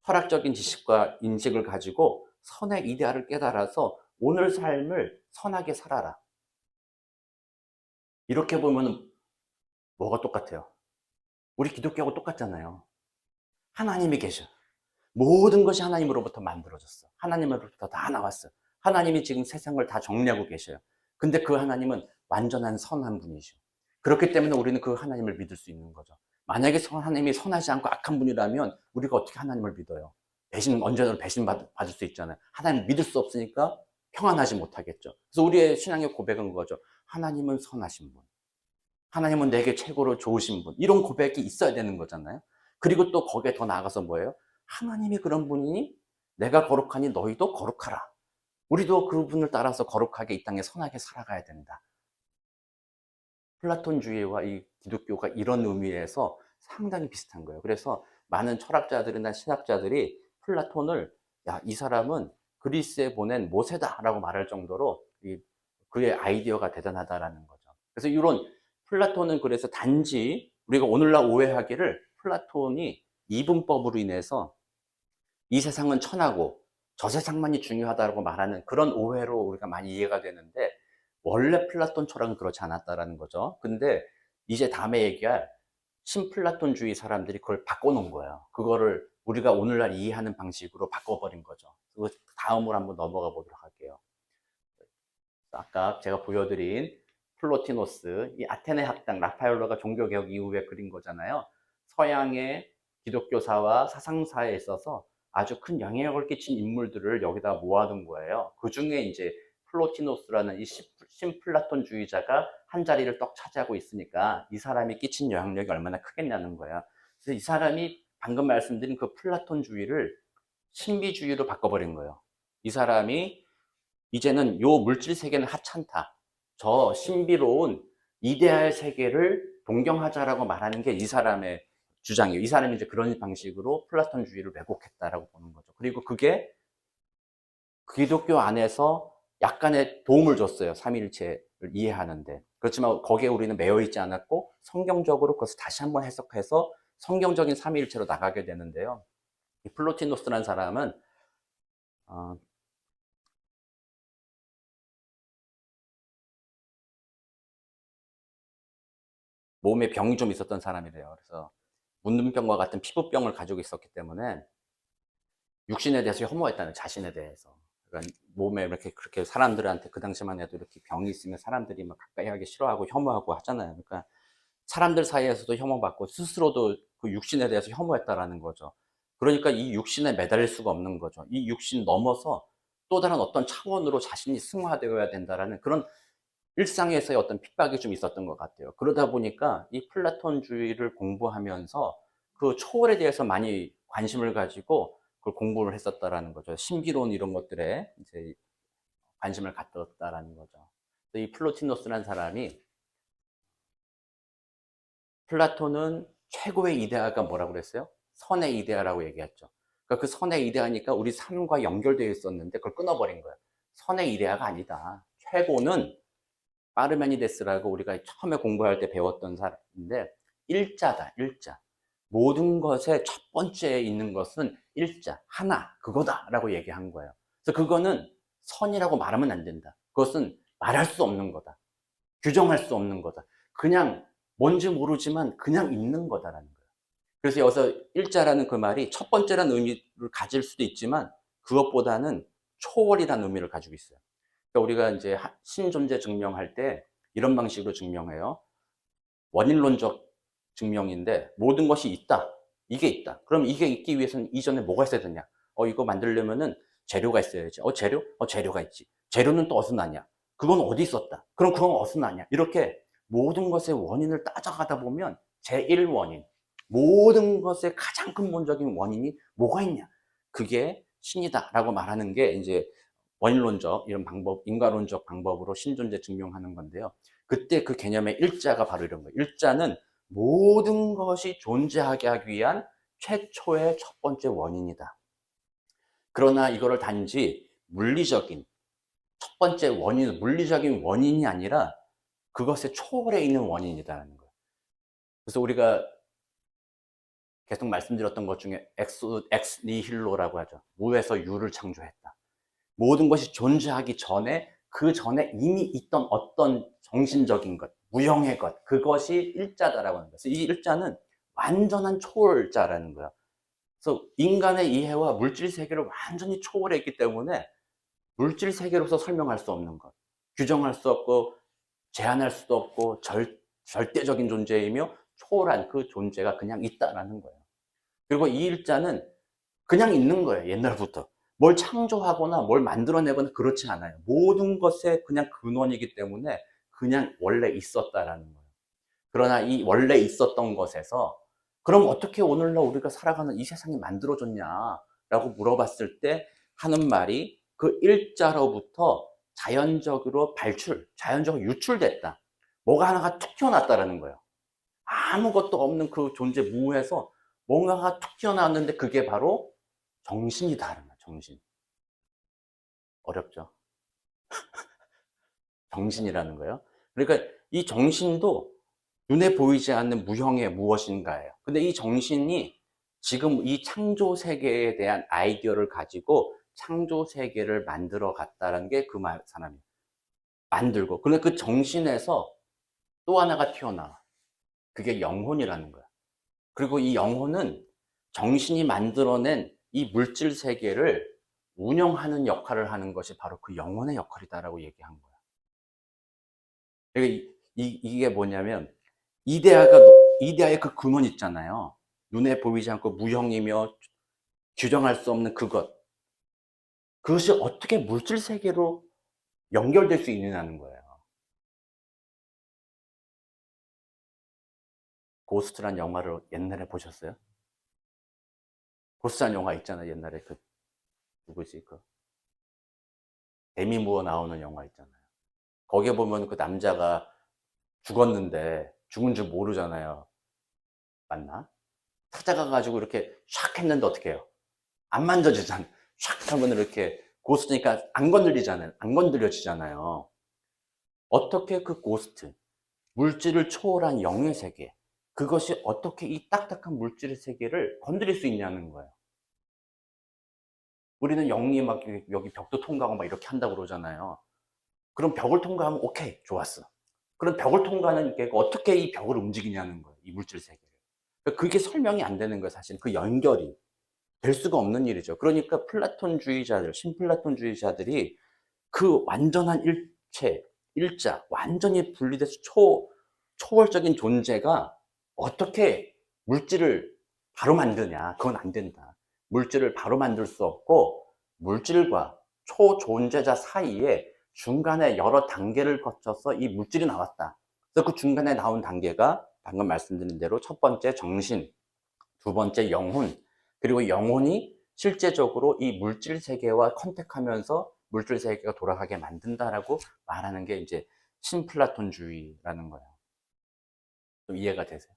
철학적인 지식과 인식을 가지고 선의 이데아를 깨달아서 오늘 삶을 선하게 살아라. 이렇게 보면 뭐가 똑같아요? 우리 기독교하고 똑같잖아요. 하나님이 계셔. 모든 것이 하나님으로부터 만들어졌어. 하나님으로부터 다 나왔어. 하나님이 지금 세상을 다 정리하고 계셔요. 근데 그 하나님은 완전한 선한 분이죠. 그렇기 때문에 우리는 그 하나님을 믿을 수 있는 거죠. 만약에 하나님이 선하지 않고 악한 분이라면 우리가 어떻게 하나님을 믿어요? 언제나 배신받을 수 있잖아요. 하나님 믿을 수 없으니까 평안하지 못하겠죠. 그래서 우리의 신앙의 고백은 그거죠. 하나님은 선하신 분. 하나님은 내게 최고로 좋으신 분. 이런 고백이 있어야 되는 거잖아요. 그리고 또 거기에 더 나아가서 뭐예요? 하나님이 그런 분이니 내가 거룩하니 너희도 거룩하라. 우리도 그분을 따라서 거룩하게 이 땅에 선하게 살아가야 된다. 플라톤주의와 이 기독교가 이런 의미에서 상당히 비슷한 거예요. 그래서 많은 철학자들이나 신학자들이 플라톤을 이 사람은 그리스에 보낸 모세다라고 말할 정도로 그의 아이디어가 대단하다라는 거죠. 그래서 이런 플라톤은 그래서 단지 우리가 오늘날 오해하기를 플라톤이 이분법으로 인해서 이 세상은 천하고 저 세상만이 중요하다고 말하는 그런 오해로 우리가 많이 이해가 되는데 원래 플라톤 철학은 그렇지 않았다라는 거죠. 근데 이제 다음에 얘기할 신플라톤주의 사람들이 그걸 바꿔놓은 거예요. 그거를 우리가 오늘날 이해하는 방식으로 바꿔버린 거죠. 그 다음으로 한번 넘어가 보도록 할게요. 아까 제가 보여드린 플로티노스, 이 아테네 학당, 라파엘로가 종교개혁 이후에 그린 거잖아요. 서양의 기독교사와 사상사에 있어서 아주 큰 영향력을 끼친 인물들을 여기다 모아둔 거예요. 그 중에 이제 플로티노스라는 이 신플라톤주의자가 한 자리를 떡 차지하고 있으니까 이 사람이 끼친 영향력이 얼마나 크겠냐는 거야. 그래서 이 사람이 방금 말씀드린 그 플라톤주의를 신비주의로 바꿔버린 거예요. 이 사람이 이제는 요 물질 세계는 하찮다. 저 신비로운 이데알 세계를 동경하자라고 말하는 게 이 사람의 주장이에요. 이 사람이 이제 그런 방식으로 플라톤주의를 왜곡했다라고 보는 거죠. 그리고 그게 기독교 안에서 약간의 도움을 줬어요. 삼위일체를 이해하는데. 그렇지만 거기에 우리는 매여 있지 않았고 성경적으로 그것을 다시 한번 해석해서 성경적인 삼위일체로 나가게 되는데요. 이 플로티노스라는 사람은 어, 몸에 병이 좀 있었던 사람이래요. 그래서 문둥병과 같은 피부병을 가지고 있었기 때문에 육신에 대해서 혐오했다는, 자신에 대해서. 그러니까 몸에 이렇게 그렇게 사람들한테 그 당시만 해도 이렇게 병이 있으면 사람들이 막 가까이 하기 싫어하고 혐오하고 하잖아요. 그러니까 사람들 사이에서도 혐오받고 스스로도 그 육신에 대해서 혐오했다라는 거죠. 그러니까 이 육신에 매달릴 수가 없는 거죠. 이 육신 넘어서 또 다른 어떤 차원으로 자신이 승화되어야 된다라는 그런 일상에서의 어떤 핍박이 좀 있었던 것 같아요. 그러다 보니까 이 플라톤주의를 공부하면서 그 초월에 대해서 많이 관심을 가지고 그걸 공부를 했었다라는 거죠. 신비로운 이런 것들에 이제 관심을 갖었다라는 거죠. 이 플로티노스라는 사람이 플라톤은 최고의 이데아가 뭐라고 그랬어요? 선의 이데아라고 얘기했죠. 그러니까 그 선의 이데아니까 우리 삶과 연결되어 있었는데 그걸 끊어버린 거예요. 선의 이데아가 아니다. 최고는 파르메니데스라고 우리가 처음에 공부할 때 배웠던 사람인데 일자다, 일자. 모든 것의 첫 번째에 있는 것은 일자, 하나, 그거다라고 얘기한 거예요. 그래서 그거는 선이라고 말하면 안 된다. 그것은 말할 수 없는 거다. 규정할 수 없는 거다. 그냥 뭔지 모르지만 그냥 있는 거다라는 거예요. 그래서 여기서 일자라는 그 말이 첫 번째라는 의미를 가질 수도 있지만 그것보다는 초월이라는 의미를 가지고 있어요. 그러니까 우리가 이제 신존재 증명할 때 이런 방식으로 증명해요. 원인론적 증명인데 모든 것이 있다. 이게 있다. 그럼 이게 있기 위해서는 이전에 뭐가 있어야 되냐? 이거 만들려면은 재료가 있어야지. 재료? 재료가 있지. 재료는 또 어디서 나냐? 그건 어디 있었다. 그럼 그건 어디서 나냐? 이렇게 모든 것의 원인을 따져가다 보면 제1원인, 모든 것의 가장 근본적인 원인이 뭐가 있냐? 그게 신이다라고 말하는 게 이제 원인론적 이런 방법, 인과론적 방법으로 신존재 증명하는 건데요. 그때 그 개념의 일자가 바로 이런 거예요. 일자는 모든 것이 존재하게 하기 위한 최초의 첫 번째 원인이다. 그러나 이거를 단지 물리적인 첫 번째 원인, 물리적인 원인이 아니라 그것의 초월에 있는 원인이다라는 거예요. 그래서 우리가 계속 말씀드렸던 것 중에 엑스 니힐로라고 하죠. 무에서 유를 창조했다. 모든 것이 존재하기 전에 그 전에 이미 있던 어떤 정신적인 것, 무형의 것, 그것이 일자다라고 하는 거예요. 그래서 이 일자는 완전한 초월자라는 거예요. 그래서 인간의 이해와 물질 세계를 완전히 초월했기 때문에 물질 세계로서 설명할 수 없는 것, 규정할 수 없고 제한할 수도 없고 절대적인 존재이며 초월한 그 존재가 그냥 있다라는 거예요. 그리고 이 일자는 그냥 있는 거예요. 옛날부터. 뭘 창조하거나 뭘 만들어내거나 그렇지 않아요. 모든 것의 그냥 근원이기 때문에 그냥 원래 있었다라는 거예요. 그러나 이 원래 있었던 것에서 그럼 어떻게 오늘날 우리가 살아가는 이 세상이 만들어졌냐라고 물어봤을 때 하는 말이 그 일자로부터 자연적으로 자연적으로 유출됐다. 뭐가 하나가 툭 튀어났다라는 거예요. 아무것도 없는 그 존재 무에서 뭔가가 툭 튀어나왔는데 그게 바로 정신이다. 정신. 어렵죠. 정신이라는 거예요. 그러니까 이 정신도 눈에 보이지 않는 무형의 무엇인가예요. 근데 이 정신이 지금 이 창조 세계에 대한 아이디어를 가지고 창조 세계를 만들어 갔다는 게 그 사람이에요. 만들고. 근데 그 정신에서 또 하나가 튀어나와. 그게 영혼이라는 거야. 그리고 이 영혼은 정신이 만들어낸 이 물질 세계를 운영하는 역할을 하는 것이 바로 그 영혼의 역할이다라고 얘기한 거야. 그러니까 이게 뭐냐면 이데아가 이데아의 그 근원 있잖아요. 눈에 보이지 않고 무형이며 규정할 수 없는 그것. 그것이 어떻게 물질 세계로 연결될 수 있느냐는 거예요. 고스트란 영화를 옛날에 보셨어요? 고스트란 영화 있잖아요. 옛날에 그 누구지? 그 데미 무어 나오는 영화 있잖아요. 거기에 보면 그 남자가 죽었는데 죽은 줄 모르잖아요. 맞나? 찾아가가지고 이렇게 샥 했는데 어떻게 해요? 안 만져지잖아요. 샥 하면 이렇게 고스트니까 안 건드리잖아요. 안 건드려지잖아요. 어떻게 그 고스트, 물질을 초월한 영의 세계, 그것이 어떻게 이 딱딱한 물질의 세계를 건드릴 수 있냐는 거예요. 우리는 영리 막 여기 벽도 통과하고 막 이렇게 한다고 그러잖아요. 그럼 벽을 통과하면 오케이, 좋았어. 그럼 벽을 통과하는 게 어떻게 이 벽을 움직이냐는 거예요. 이 물질 세계를. 그러니까 그게 설명이 안 되는 거예요. 사실 그 연결이 될 수가 없는 일이죠. 그러니까 플라톤주의자들, 신플라톤주의자들이 그 완전한 일체, 일자, 완전히 분리돼서 초월적인 존재가 어떻게 물질을 바로 만드냐. 그건 안 된다. 물질을 바로 만들 수 없고, 물질과 초존재자 사이에 중간에 여러 단계를 거쳐서 이 물질이 나왔다. 그래서 그 중간에 나온 단계가 방금 말씀드린 대로 첫 번째 정신, 두 번째 영혼, 그리고 영혼이 실제적으로 이 물질 세계와 컨택하면서 물질 세계가 돌아가게 만든다라고 말하는 게 이제 신플라톤주의라는 거예요. 좀 이해가 되세요?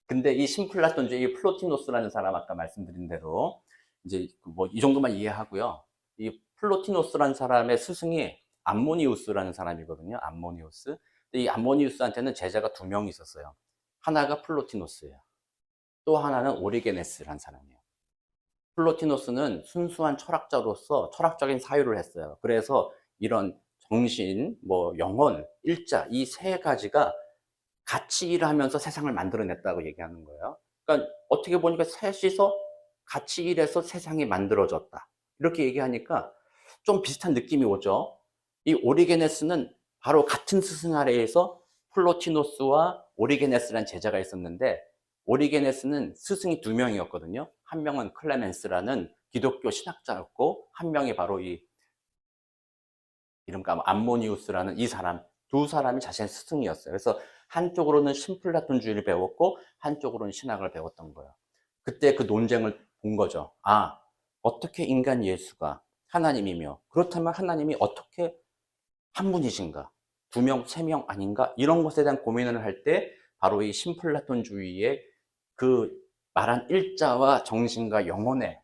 근데 이 신플라톤주의, 플로티노스라는 사람 아까 말씀드린 대로 이제 뭐 이 정도만 이해하고요. 이 플로티노스라는 사람의 스승이 암모니우스라는 사람이거든요. 암모니우스. 근데 이 암모니우스한테는 제자가 두 명 있었어요. 하나가 플로티노스예요. 또 하나는 오리게네스라는 사람이에요. 플로티노스는 순수한 철학자로서 철학적인 사유를 했어요. 그래서 이런 정신, 뭐 영혼, 일자 이 세 가지가 같이 일하면서 세상을 만들어냈다고 얘기하는 거예요. 그러니까 어떻게 보니까 셋이서 같이 일해서 세상이 만들어졌다. 이렇게 얘기하니까 좀 비슷한 느낌이 오죠. 이 오리게네스는 바로 같은 스승 아래에서 플로티노스와 오리게네스라는 제자가 있었는데, 오리게네스는 스승이 두 명이었거든요. 한 명은 클레멘스라는 기독교 신학자였고, 한 명이 바로 이 이름 까먹 암모니우스라는 이 사람, 두 사람이 자신의 스승이었어요. 그래서 한쪽으로는 신플라톤주의를 배웠고 한쪽으로는 신학을 배웠던 거예요. 그때 그 논쟁을 본 거죠. 아, 어떻게 인간 예수가 하나님이며, 그렇다면 하나님이 어떻게 한 분이신가? 두 명, 세 명 아닌가? 이런 것에 대한 고민을 할 때 바로 이 신플라톤주의의 그 말한 일자와 정신과 영혼의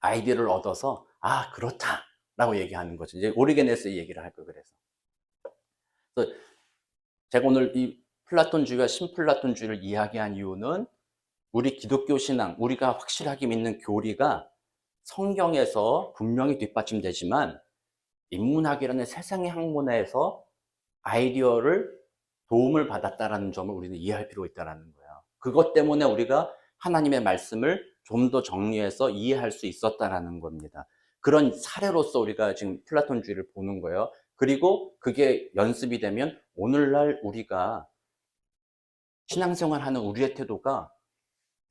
아이디어를 얻어서 아, 그렇다라고 얘기하는 거죠. 이제 오리게네스의 얘기를 할 거예요. 그래서 제가 오늘 이 플라톤주의와 신플라톤주의를 이야기한 이유는 우리 기독교 신앙, 우리가 확실하게 믿는 교리가 성경에서 분명히 뒷받침되지만 인문학이라는 세상의 학문에서 아이디어를 도움을 받았다라는 점을 우리는 이해할 필요가 있다는 거예요. 그것 때문에 우리가 하나님의 말씀을 좀 더 정리해서 이해할 수 있었다라는 겁니다. 그런 사례로서 우리가 지금 플라톤주의를 보는 거예요. 그리고 그게 연습이 되면 오늘날 우리가 신앙생활하는 우리의 태도가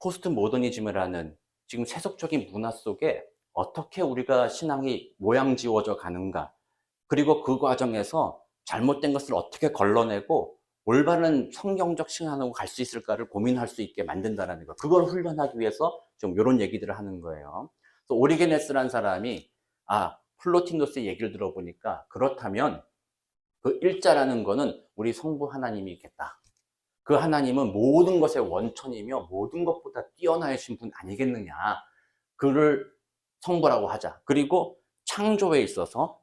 포스트 모더니즘이라는 지금 세속적인 문화 속에 어떻게 우리가 신앙이 모양 지워져 가는가, 그리고 그 과정에서 잘못된 것을 어떻게 걸러내고 올바른 성경적 신앙으로 갈 수 있을까를 고민할 수 있게 만든다는 거. 그걸 훈련하기 위해서 좀 이런 얘기들을 하는 거예요. 그래서 오리게네스라는 사람이 플로티노스의 얘기를 들어보니까 그렇다면 그 일자라는 거는 우리 성부 하나님이겠다. 그 하나님은 모든 것의 원천이며 모든 것보다 뛰어나신 분 아니겠느냐. 그를 성부라고 하자. 그리고 창조에 있어서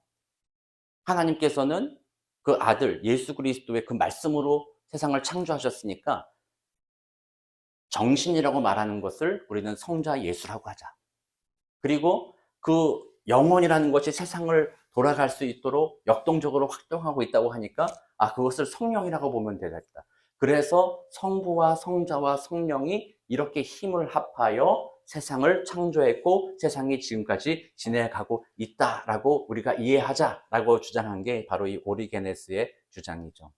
하나님께서는 그 아들 예수 그리스도의 그 말씀으로 세상을 창조하셨으니까 정신이라고 말하는 것을 우리는 성자 예수라고 하자. 그리고 그 영혼이라는 것이 세상을 돌아갈 수 있도록 역동적으로 활동하고 있다고 하니까 그것을 성령이라고 보면 되겠다. 그래서 성부와 성자와 성령이 이렇게 힘을 합하여 세상을 창조했고 세상이 지금까지 지내가고 있다라고 우리가 이해하자라고 주장한 게 바로 이 오리게네스의 주장이죠.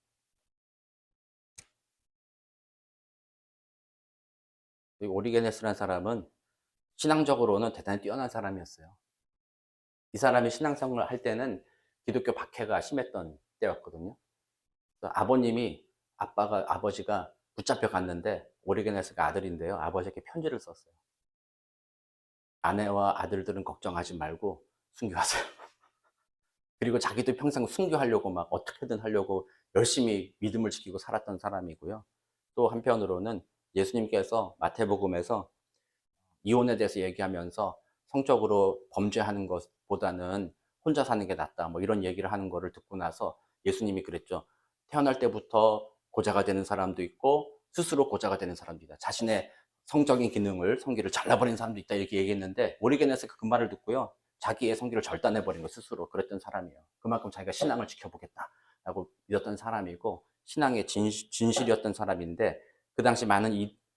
이 오리게네스라는 사람은 신앙적으로는 대단히 뛰어난 사람이었어요. 이 사람이 신앙생활을 할 때는 기독교 박해가 심했던 때였거든요. 아버님이 아버지가 붙잡혀 갔는데, 오리게네스가 아들인데요. 아버지에게 편지를 썼어요. 아내와 아들들은 걱정하지 말고 순교하세요. 그리고 자기도 평생 순교하려고 막 어떻게든 하려고 열심히 믿음을 지키고 살았던 사람이고요. 또 한편으로는 예수님께서 마태복음에서 이혼에 대해서 얘기하면서 성적으로 범죄하는 것보다는 혼자 사는 게 낫다, 뭐 이런 얘기를 하는 거를 듣고 나서 예수님이 그랬죠. 태어날 때부터 고자가 되는 사람도 있고 스스로 고자가 되는 사람도 있다. 자신의 성적인 기능을, 성기를 잘라버린 사람도 있다, 이렇게 얘기했는데, 오리게네스가 그 말을 듣고요, 자기의 성기를 절단해버린 거, 스스로. 그랬던 사람이에요. 그만큼 자기가 신앙을 지켜보겠다라고 믿었던 사람이고, 신앙의 진실이었던 사람인데, 그 당시 많은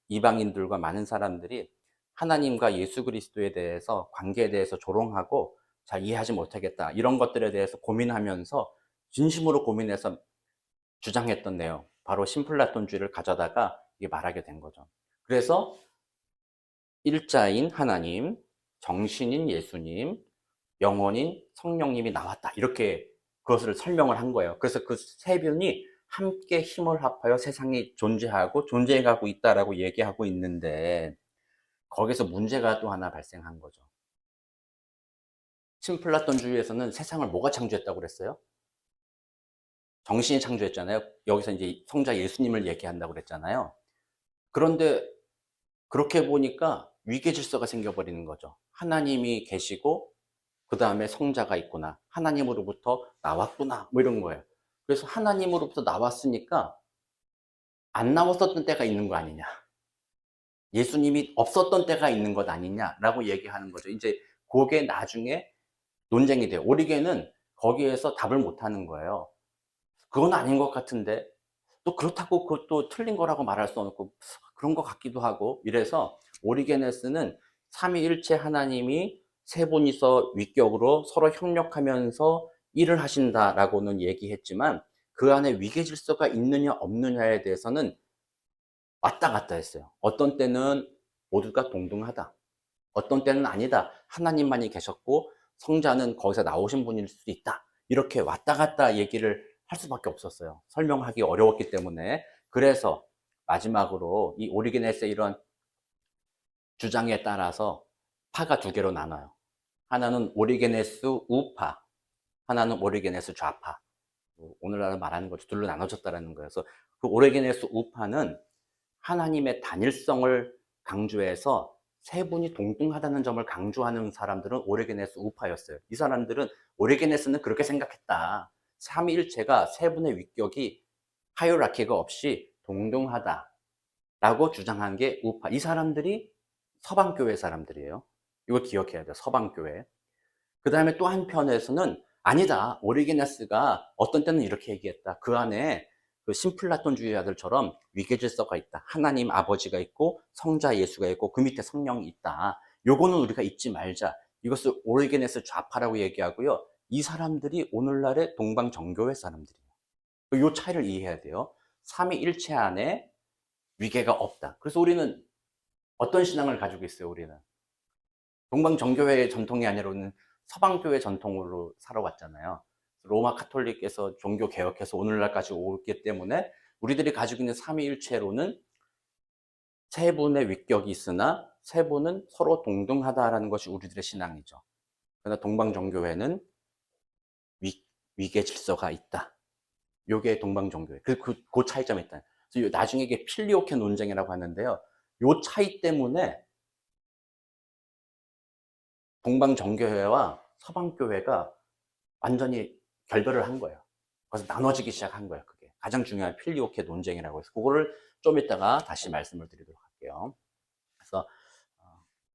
이방인들과 많은 사람들이 하나님과 예수 그리스도에 대해서, 관계에 대해서 조롱하고 잘 이해하지 못하겠다, 이런 것들에 대해서 고민하면서 진심으로 고민해서 주장했던 내용, 바로 신플라톤주의를 가져다가 이게 말하게 된 거죠. 그래서 일자인 하나님, 정신인 예수님, 영혼인 성령님이 나왔다, 이렇게 그것을 설명을 한 거예요. 그래서 그 세 분이 함께 힘을 합하여 세상이 존재하고 존재해가고 있다라고 얘기하고 있는데, 거기서 문제가 또 하나 발생한 거죠. 신플라톤주의에서는 세상을 뭐가 창조했다고 그랬어요? 정신이 창조했잖아요. 여기서 이제 성자 예수님을 얘기한다고 그랬잖아요. 그런데 그렇게 보니까 위계 질서가 생겨버리는 거죠. 하나님이 계시고 그 다음에 성자가 있구나, 하나님으로부터 나왔구나, 뭐 이런 거예요. 그래서 하나님으로부터 나왔으니까 안 나왔었던 때가 있는 거 아니냐, 예수님이 없었던 때가 있는 것 아니냐라고 얘기하는 거죠. 이제 그게 나중에 논쟁이 돼요. 오리겐은 거기에서 답을 못 하는 거예요. 그건 아닌 것 같은데, 또 그렇다고 그것도 틀린 거라고 말할 수 없고, 그런 것 같기도 하고, 이래서 오리게네스는 삼위일체 하나님이 세 분이서 위격으로 서로 협력하면서 일을 하신다라고는 얘기했지만, 그 안에 위계 질서가 있느냐 없느냐에 대해서는 왔다 갔다 했어요. 어떤 때는 모두가 동등하다, 어떤 때는 아니다, 하나님만이 계셨고 성자는 거기서 나오신 분일 수도 있다, 이렇게 왔다 갔다 얘기를 할 수밖에 없었어요. 설명하기 어려웠기 때문에. 그래서 마지막으로 이 오리게네스의 이런 주장에 따라서 파가 두 개로 나눠요. 하나는 오리게네스 우파, 하나는 오리게네스 좌파. 오늘날 말하는 것도 둘로 나눠졌다는 거예요. 그래서 그 오리게네스 우파는 하나님의 단일성을 강조해서 세 분이 동등하다는 점을 강조하는 사람들은 오리게네스 우파였어요. 이 사람들은, 오리게네스는 그렇게 생각했다, 삼위일체가 세 분의 위격이 하이어라키가 없이 동등하다라고 주장한 게 우파. 이 사람들이 서방교회 사람들이에요. 이거 기억해야 돼요, 서방교회. 그 다음에 또 한편에서는 아니다, 오리게네스가 어떤 때는 이렇게 얘기했다, 그 안에 그 신플라톤주의자들처럼 위계질서가 있다, 하나님 아버지가 있고 성자 예수가 있고 그 밑에 성령이 있다, 요거는 우리가 잊지 말자, 이것을 오리게네스 좌파라고 얘기하고요. 이 사람들이 오늘날의 동방정교회 사람들이에요. 이 차이를 이해해야 돼요. 삼위일체 안에 위계가 없다. 그래서 우리는 어떤 신앙을 가지고 있어요? 우리는 동방정교회의 전통이 아니라는 서방교회 전통으로 살아왔잖아요. 로마 카톨릭에서 종교 개혁해서 오늘날까지 오기 때문에 우리들이 가지고 있는 삼위일체로는 세 분의 위격이 있으나 세 분은 서로 동등하다라는 것이 우리들의 신앙이죠. 그러나 동방정교회는 위계 질서가 있다, 요게 동방정교회. 그 차이점이 있다. 그래서 나중에 이게 필리오케 논쟁이라고 하는데요, 요 차이 때문에 동방정교회와 서방교회가 완전히 결별을 한 거예요. 그래서 나눠지기 시작한 거예요. 그게 가장 중요한 필리오케 논쟁이라고 해서, 그거를 좀 이따가 다시 말씀을 드리도록 할게요. 그래서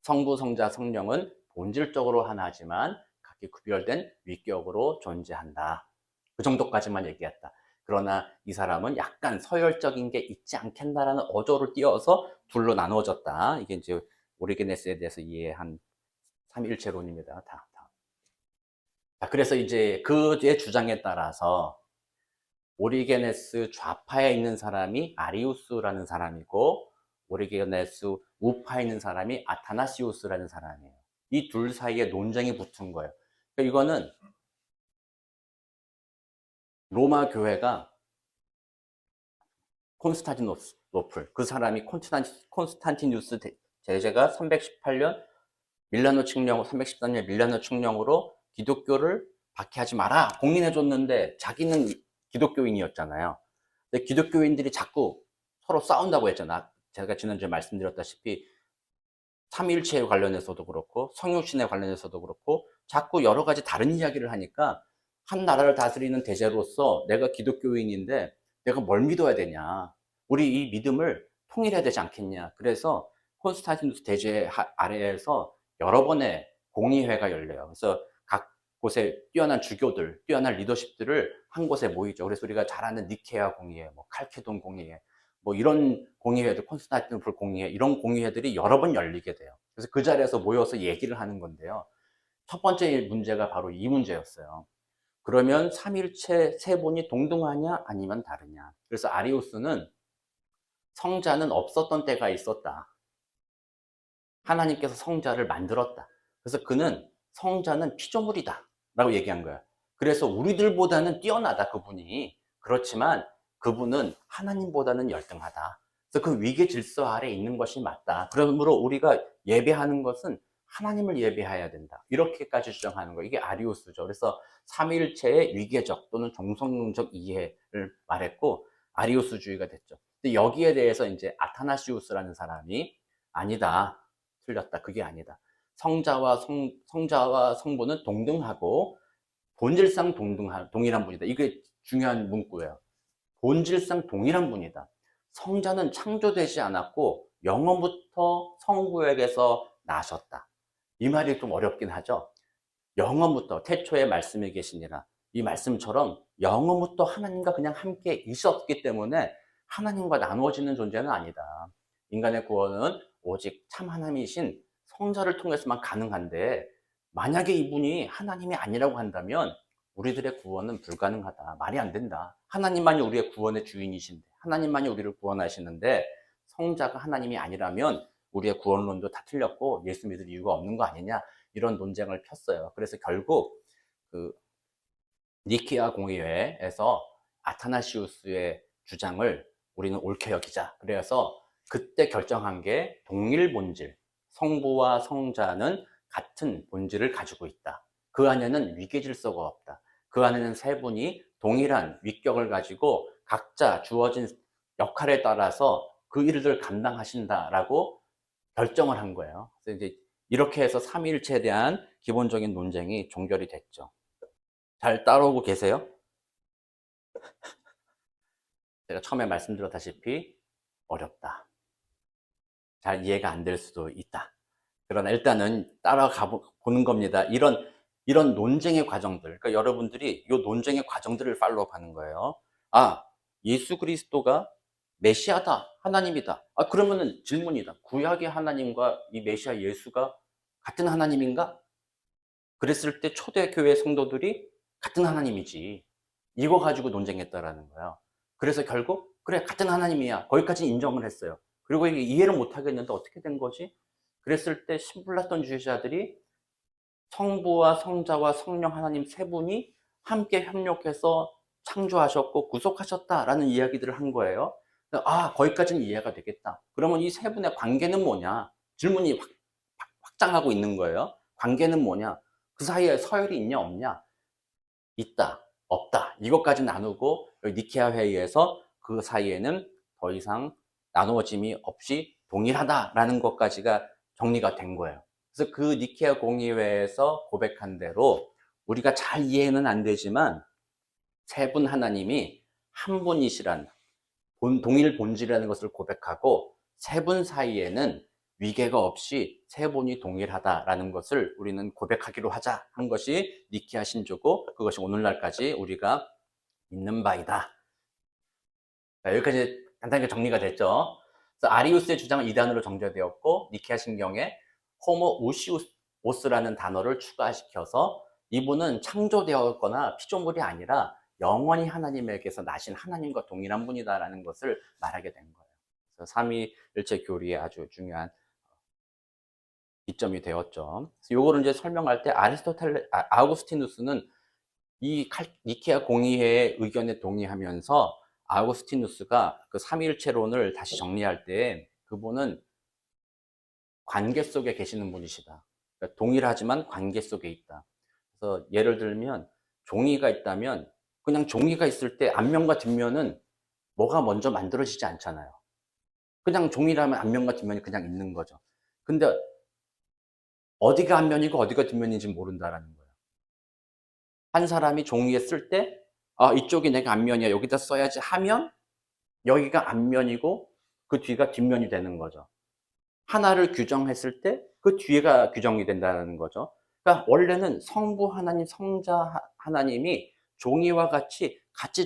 성부, 성자, 성령은 본질적으로 하나지만 각기 구별된 위격으로 존재한다, 그 정도까지만 얘기했다. 그러나 이 사람은 약간 서열적인 게 있지 않겠나라는 어조를 띄어서 둘로 나눠졌다. 이게 이제 오리게네스에 대해서 이해한 삼일체론입니다. 다. 자, 그래서 이제 그의 주장에 따라서 오리게네스 좌파에 있는 사람이 아리우스라는 사람이고, 오리게네스 우파에 있는 사람이 아타나시우스라는 사람이에요. 이 둘 사이에 논쟁이 붙은 거예요. 그러니까 이거는 로마 교회가 콘스탄티노플, 그 사람이 콘스탄티누스 제제가 318년 밀라노 칙령, 313년 밀라노 칙령으로 기독교를 박해하지 마라 공인해 줬는데 자기는 기독교인이었잖아요. 근데 기독교인들이 자꾸 서로 싸운다고 했잖아. 제가 지난주에 말씀드렸다시피 삼위일체에 관련해서도 그렇고 성육신에 관련해서도 그렇고 자꾸 여러 가지 다른 이야기를 하니까 한 나라를 다스리는 대제로서 내가 기독교인인데 내가 뭘 믿어야 되냐, 우리 이 믿음을 통일해야 되지 않겠냐. 그래서 콘스탄티누스 대제 아래에서 여러 번의 공의회가 열려요. 그래서 각 곳에 뛰어난 주교들, 뛰어난 리더십들을 한 곳에 모이죠. 그래서 우리가 잘 아는 니케아 공의회, 뭐 칼케돈 공의회, 뭐 이런 공의회들, 콘스탄티노플 공의회, 이런 공의회들이 여러 번 열리게 돼요. 그래서 그 자리에서 모여서 얘기를 하는 건데요. 첫 번째 문제가 바로 이 문제였어요. 그러면 삼일체 세 분이 동등하냐 아니면 다르냐. 그래서 아리우스는 성자는 없었던 때가 있었다. 하나님께서 성자를 만들었다. 그래서 그는 성자는 피조물이다 라고 얘기한 거야. 그래서 우리들보다는 뛰어나다 그분이. 그렇지만 그분은 하나님보다는 열등하다. 그래서 그 위계 질서 아래 있는 것이 맞다. 그러므로 우리가 예배하는 것은 하나님을 예배해야 된다. 이렇게까지 주장하는 거예요. 이게 아리우스죠. 그래서 삼위일체의 위계적 또는 종성론적 이해를 말했고 아리우스주의가 됐죠. 근데 여기에 대해서 이제 아타나시우스라는 사람이 아니다. 틀렸다. 그게 아니다. 성자와 성부는 동등하고 본질상 동일한 분이다. 이게 중요한 문구예요. 본질상 동일한 분이다. 성자는 창조되지 않았고 영원부터 성부에게서 나셨다. 이 말이 좀 어렵긴 하죠. 영원부터 태초에 말씀이 계시니라. 이 말씀처럼 영원부터 하나님과 그냥 함께 있었기 때문에 하나님과 나누어지는 존재는 아니다. 인간의 구원은 오직 참 하나님이신 성자를 통해서만 가능한데 만약에 이분이 하나님이 아니라고 한다면 우리들의 구원은 불가능하다. 말이 안 된다. 하나님만이 우리의 구원의 주인이신데, 하나님만이 우리를 구원하시는데 성자가 하나님이 아니라면 우리의 구원론도 다 틀렸고 예수 믿을 이유가 없는 거 아니냐, 이런 논쟁을 폈어요. 그래서 결국 그 니케아 공의회에서 아타나시우스의 주장을 우리는 옳게 여기자. 그래서 그때 결정한 게 동일 본질, 성부와 성자는 같은 본질을 가지고 있다. 그 안에는 위계 질서가 없다. 그 안에는 세 분이 동일한 위격을 가지고 각자 주어진 역할에 따라서 그 일을 감당하신다라고 결정을 한 거예요. 그래서 이제 이렇게 해서 삼위일체에 대한 기본적인 논쟁이 종결이 됐죠. 잘 따라오고 계세요? 제가 처음에 말씀드렸다시피 어렵다. 잘 이해가 안 될 수도 있다. 그러나 일단은 따라가 보는 겁니다. 이런 논쟁의 과정들. 그러니까 여러분들이 이 논쟁의 과정들을 팔로우하는 거예요. 아, 예수 그리스도가 메시아다, 하나님이다. 아, 그러면은 질문이다. 구약의 하나님과 이 메시아 예수가 같은 하나님인가? 그랬을 때 초대교회 성도들이 같은 하나님이지. 이거 가지고 논쟁했다라는 거야. 그래서 결국 그래 같은 하나님이야. 거기까지 인정을 했어요. 그리고 이게 이해를 못 하겠는데 어떻게 된 거지? 그랬을 때 신불났던 주의자들이 성부와 성자와 성령 하나님 세 분이 함께 협력해서 창조하셨고 구속하셨다라는 이야기들을 한 거예요. 아, 거기까지는 이해가 되겠다. 그러면 이 세 분의 관계는 뭐냐? 질문이 확장하고 있는 거예요. 관계는 뭐냐? 그 사이에 서열이 있냐 없냐? 있다, 없다. 이것까지 나누고 니케아 회의에서 그 사이에는 더 이상 나누어짐이 없이 동일하다라는 것까지가 정리가 된 거예요. 그래서 그 니케아 공의회에서 고백한 대로 우리가 잘 이해는 안 되지만 세 분 하나님이 한 분이시란 동일 본질이라는 것을 고백하고 세 분 사이에는 위계가 없이 세 분이 동일하다라는 것을 우리는 고백하기로 하자 한 것이 니케아 신조고 그것이 오늘날까지 우리가 믿는 바이다. 자, 여기까지 간단하게 정리가 됐죠. 그래서 아리우스의 주장은 이단으로 정제되었고 니케아 신경에 호모 우시오스라는 단어를 추가시켜서 이분은 창조되었거나 피조물이 아니라 영원히 하나님에게서 나신 하나님과 동일한 분이다라는 것을 말하게 된 거예요. 그래서 삼위일체 교리의 아주 중요한 이점이 되었죠. 요거를 이제 설명할 때 아우구스티누스는 이 니케아 공의회의 의견에 동의하면서 아우구스티누스가 그 삼위일체론을 다시 정리할 때 그분은 관계 속에 계시는 분이시다. 그러니까 동일하지만 관계 속에 있다. 그래서 예를 들면 종이가 있다면 그냥 종이가 있을 때 앞면과 뒷면은 뭐가 먼저 만들어지지 않잖아요. 그냥 종이라면 앞면과 뒷면이 그냥 있는 거죠. 근데 어디가 앞면이고 어디가 뒷면인지 모른다라는 거예요. 한 사람이 종이에 쓸 때, 아, 이쪽이 내가 앞면이야. 여기다 써야지 하면 여기가 앞면이고 그 뒤가 뒷면이 되는 거죠. 하나를 규정했을 때 그 뒤에가 규정이 된다는 거죠. 그러니까 원래는 성부 하나님, 성자 하나님이 종이와 같이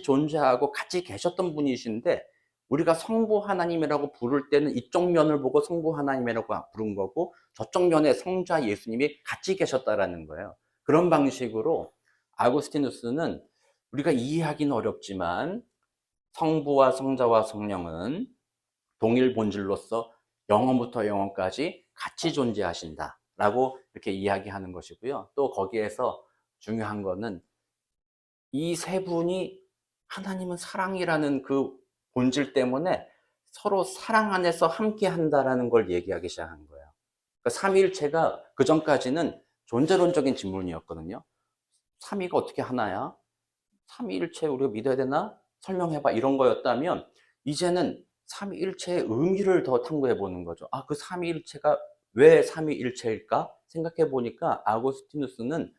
존재하고 같이 계셨던 분이신데 우리가 성부 하나님이라고 부를 때는 이쪽 면을 보고 성부 하나님이라고 부른 거고 저쪽 면에 성자 예수님이 같이 계셨다라는 거예요. 그런 방식으로 아구스티누스는 우리가 이해하기는 어렵지만 성부와 성자와 성령은 동일 본질로서 영원부터 영원까지 같이 존재하신다라고 이렇게 이야기하는 것이고요. 또 거기에서 중요한 거는 이 세 분이 하나님은 사랑이라는 그 본질 때문에 서로 사랑 안에서 함께 한다라는 걸 얘기하기 시작한 거예요. 그러니까 삼위일체가 그 전까지는 존재론적인 질문이었거든요. 삼위가 어떻게 하나야? 삼위일체 우리가 믿어야 되나? 설명해봐. 이런 거였다면 이제는 삼위일체의 의미를 더 탐구해 보는 거죠. 아, 그 삼위일체가 왜 삼위일체일까? 생각해 보니까 아고스티누스는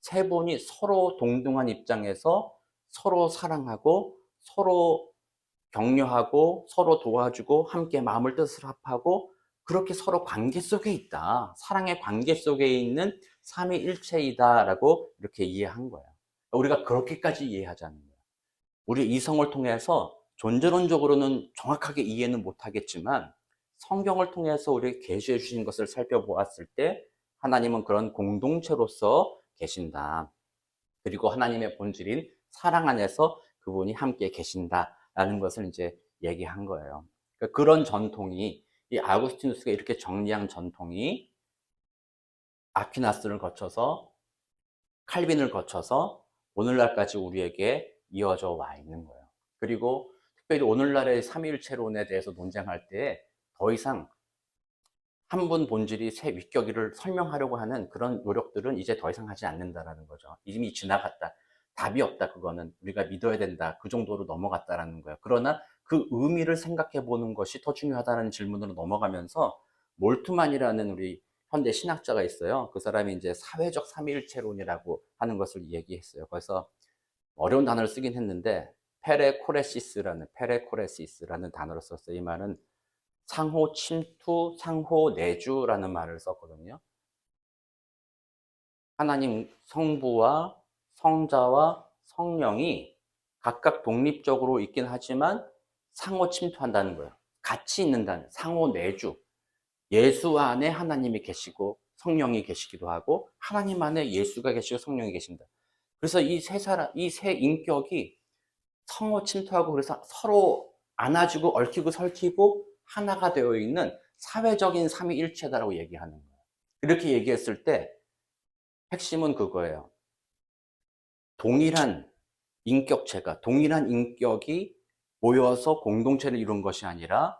세 분이 서로 동등한 입장에서 서로 사랑하고 서로 격려하고 서로 도와주고 함께 마음을 뜻을 합하고 그렇게 서로 관계 속에 있다. 사랑의 관계 속에 있는 삼위일체이다라고 이렇게 이해한 거예요. 우리가 그렇게까지 이해하자는 거예요. 우리 이성을 통해서 존재론적으로는 정확하게 이해는 못하겠지만 성경을 통해서 우리에게 계시해 주신 것을 살펴보았을 때 하나님은 그런 공동체로서 계신다. 그리고 하나님의 본질인 사랑 안에서 그분이 함께 계신다라는 것을 이제 얘기한 거예요. 그러니까 그런 전통이 이 아구스티누스가 이렇게 정리한 전통이 아퀴나스를 거쳐서 칼빈을 거쳐서 오늘날까지 우리에게 이어져 와 있는 거예요. 그리고 특별히 오늘날의 삼위일체론에 대해서 논쟁할 때 더 이상 한 분 본질이 새 윗격이를 설명하려고 하는 그런 노력들은 이제 더 이상 하지 않는다라는 거죠. 이미 지나갔다. 답이 없다. 그거는 우리가 믿어야 된다. 그 정도로 넘어갔다라는 거예요. 그러나 그 의미를 생각해 보는 것이 더 중요하다는 질문으로 넘어가면서 몰트만이라는 우리 현대 신학자가 있어요. 그 사람이 이제 사회적 삼위일체론이라고 하는 것을 얘기했어요. 그래서 어려운 단어를 쓰긴 했는데 페레코레시스라는 단어를 썼어요. 이 말은 상호 침투, 상호 내주라는 말을 썼거든요. 하나님 성부와 성자와 성령이 각각 독립적으로 있긴 하지만 상호 침투한다는 거예요. 같이 있는다는 상호 내주. 예수 안에 하나님이 계시고 성령이 계시기도 하고 하나님 안에 예수가 계시고 성령이 계신다. 그래서 이 세 인격이 상호 침투하고 그래서 서로 안아주고 얽히고 설키고 하나가 되어 있는 사회적인 삼위일체다라고 얘기하는 거예요. 이렇게 얘기했을 때 핵심은 그거예요. 동일한 동일한 인격이 모여서 공동체를 이룬 것이 아니라